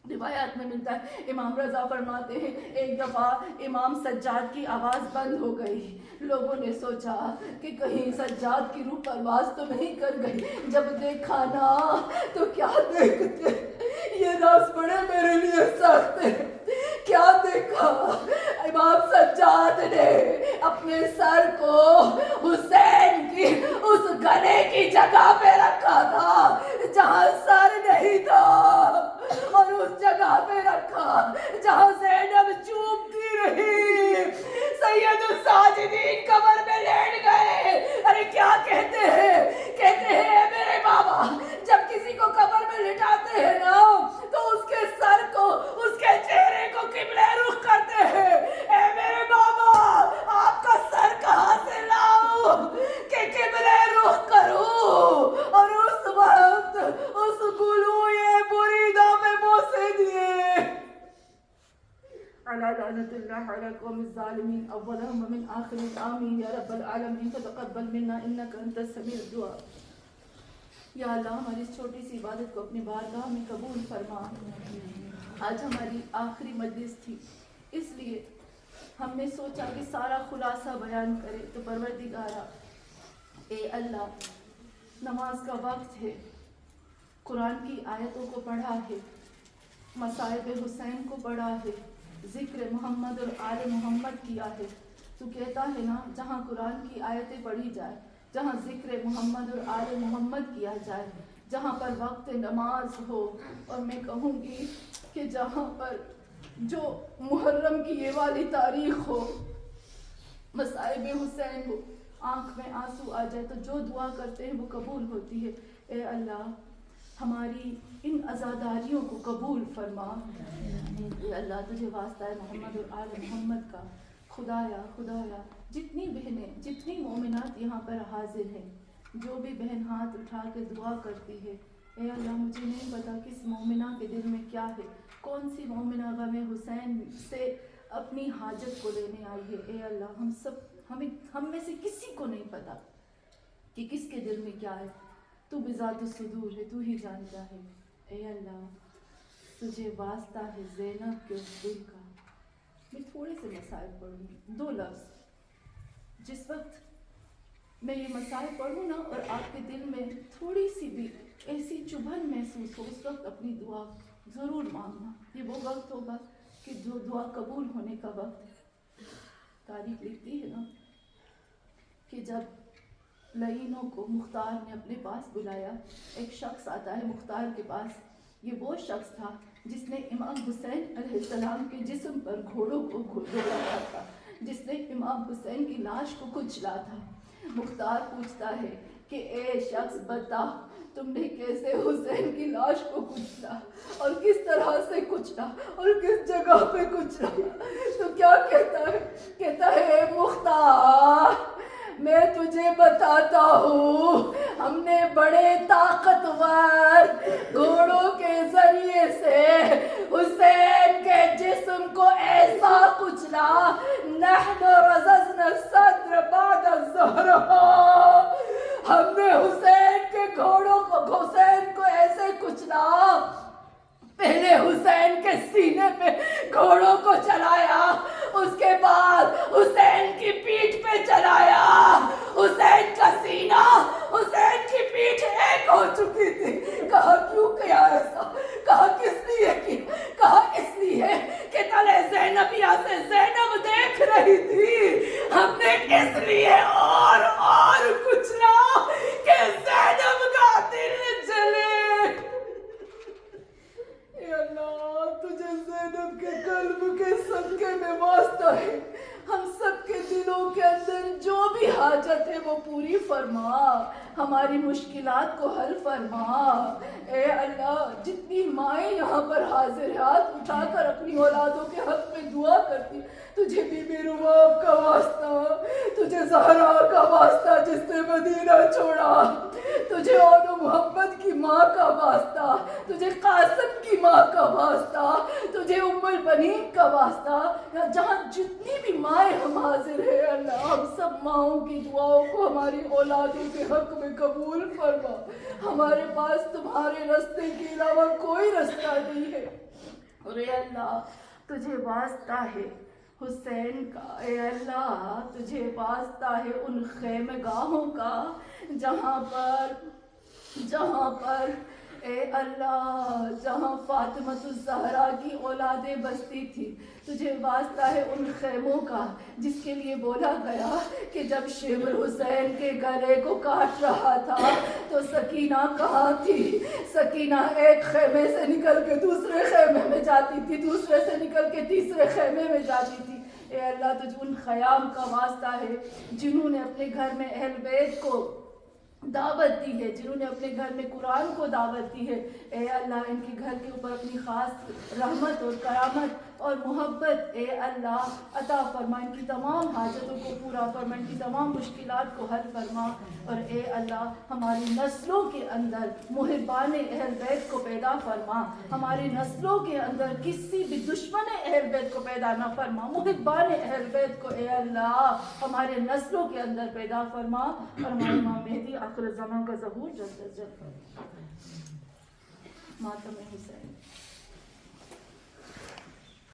روایات میں ملتا ہے امام رضا فرماتے ہیں ایک دفعہ امام سجاد کی آواز بند ہو گئی. لوگوں نے سوچا کہ کہیں سجاد کی روح پرواز تو نہیں کر گئی. جب دیکھا نا تو کیا دیکھتے، یہ راز بڑے میرے لیے سخت ہے. کیا دیکھا؟ امام سجاد نے اپنے سر کو حسین کی اس گلے کی جگہ پہ رکھا تھا جہاں سر نہیں تھا اور اس جگہ پہ رکھا جہاں زینب چومتی رہی. سید الساجدین قبر میں لیٹ گئے. ارے کیا کہتے ہیں؟ کہتے ہیں میرے بابا جب کسی کو قبر میں لٹاتے ہیں نا تو اس کے سر کو، اس کے چہرے کو قبلہ رخ کرتے ہیں. اے میرے بابا آپ کا سر کہاں على لعنة الله على القوم الظالمين أولهم ومن آخرهم آمين يا رب العالمين فتقبل منا إنك أنت السميع الدعاء. یا اللہ ہماری اس چھوٹی سی عبادت کو اپنی بارگاہ میں قبول فرما. آج ہماری آخری مجلس تھی، اس لیے ہم نے سوچا کہ سارا خلاصہ بیان کرے. تو پروردگارا اے اللہ، نماز کا وقت ہے، قرآن کی آیتوں کو پڑھا ہے، مصائب حسین کو پڑھا ہے، ذکر محمد اور آل محمد کیا ہے. تو کہتا ہے نا، جہاں قرآن کی آیتیں پڑھی جائے، جہاں ذکر محمد اور آل محمد کیا جائے، جہاں پر وقت نماز ہو، اور میں کہوں گی کہ جہاں پر جو محرم کی یہ والی تاریخ ہو، مصائب حسین ہو، آنکھ میں آنسو آ جائے، تو جو دعا کرتے ہیں وہ قبول ہوتی ہے. اے اللہ ہماری ان عزاداریوں کو قبول فرما. اے اللہ تجھے واسطہ ہے محمد اور آل محمد کا، خدایا جتنی بہنیں، جتنی مومنات یہاں پر حاضر ہیں، جو بھی بہن ہاتھ اٹھا کے دعا کرتی ہے، اے اللہ مجھے نہیں پتا کس مومنہ کے دل میں کیا ہے، کون سی مومنہ غم حسین سے اپنی حاجت کو لینے آئی ہے. اے اللہ ہم میں سے کسی کو نہیں پتا کہ کس کے دل میں کیا ہے. تو بذات الصدور ہے، تو ہی جانتا ہے. اے اللہ تجھے واسطہ ہے زینب کے اس دل کا. میں تھوڑے سے مسائل پڑھوں گی، 2 لفظ. جس وقت میں یہ مسائل پڑھوں نا اور آپ کے دل میں تھوڑی سی بھی ایسی چبھن محسوس ہو، اس وقت اپنی دعا ضرور مانگنا. یہ وہ وقت ہوگا کہ جو دعا قبول ہونے کا وقت ہے. تاریخ لکھتی ہے نا کہ جب لعینوں کو مختار نے اپنے پاس بلایا، ایک شخص آتا ہے مختار کے پاس. یہ وہ شخص تھا جس نے امام حسین علیہ السلام کے جسم پر گھوڑوں کو دوڑایا تھا، جس نے امام حسین کی لاش کو کچلا تھا. مختار پوچھتا ہے کہ اے شخص بتا، تم نے کیسے حسین کی لاش کو کچلا، اور کس طرح سے کچلا، اور کس جگہ پہ کچلا؟ تو کیا کہتا ہے؟ کہتا ہے اے مختار، میں تجھے بتاتا ہوں، ہم نے بڑے طاقتور گھوڑوں کے ذریعے سے حسین کے جسم کو ایسا کچلا، نحن رززنا الصدر بعد الظہر، ہم نے حسین کے گھوڑوں کو، حسین کو ایسے کچلا، پہلے حسین کے سینے پہ گھوڑوں کو چلایا، اس کے بعد حسین کی پیٹھ پہ چلایا. حسین کا سینہ، حسین کی پیٹھ ایک ہو چکی تھی. کہا کیوں کیا ایسا؟ کہا کس لیے کیا؟ کہا اس لیے کہ تلے زینبیہ سے زینب دیکھ رہی تھی. ہم نے اس لیے اور کچلا کہ زینب کا دل جلے. اے اللہ تجھے زینب کے قلب کے صدقے میں واسطہ ہے، ہم سب کے دلوں کے اندر جو بھی حاجت ہے وہ پوری فرما، ہماری مشکلات کو حل فرما. اے اللہ جتنی مائیں یہاں پر حاضر ہیں، ہاتھ اٹھا کر اپنی اولادوں کے حق میں دعا کرتی، تجھے بی بی رباب کا واسطہ، تجھے زہرا کا واسطہ جس نے مدینہ چھوڑا، تجھے اون محمد کی ماں کا واسطہ، تجھے قاسم کی ماں کا واسطہ، تجھے ام البنین کا واسطہ. جہاں جتنی بھی مائیں ہم حاضر ہیں، اللہ ہم سب ماؤں کی دعاؤں کو ہماری اولادوں کے حق میں قبول فرما. ہمارے پاس تمہارے راستے کے علاوہ کوئی راستہ نہیں ہے. اور اے اللہ تجھے واسطہ ہے حسین کا. اے اللہ تجھے واسطہ ہے ان خیمہ گاہوں کا جہاں پر اے اللہ جہاں فاطمۃ الزہرا کی اولادیں بستی تھی. تجھے واسطہ ہے ان خیموں کا جس کے لیے بولا گیا کہ جب شمر حسین کے گلے کو کاٹ رہا تھا تو سکینہ کہاں تھی؟ سکینہ ایک خیمے سے نکل کے دوسرے خیمے میں جاتی تھی، دوسرے سے نکل کے تیسرے خیمے میں جاتی تھی. اے اللہ تجھے ان خیام کا واسطہ ہے جنہوں نے اپنے گھر میں اہل بیت کو دعوت دی ہے، جنہوں نے اپنے گھر میں قرآن کو دعوت دی ہے، اے اللہ ان کے گھر کے اوپر اپنی خاص رحمت اور کرامت اور محبت اے اللہ عطا فرما، ان کی تمام حاجتوں کو پورا فرما، ان کی تمام مشکلات کو حل فرما، اور اے اللہ ہماری نسلوں کے اندر محبان اہل بیت کو پیدا فرما، ہماری نسلوں کے اندر کسی بھی دشمن اہل بیت کو پیدا نہ فرما، محبان اہل بیت کو اے اللہ ہمارے نسلوں کے اندر پیدا فرما، اور ہمارے امام مہدی آخر الزمان کا ظہور جلد از جلد ماتم حسین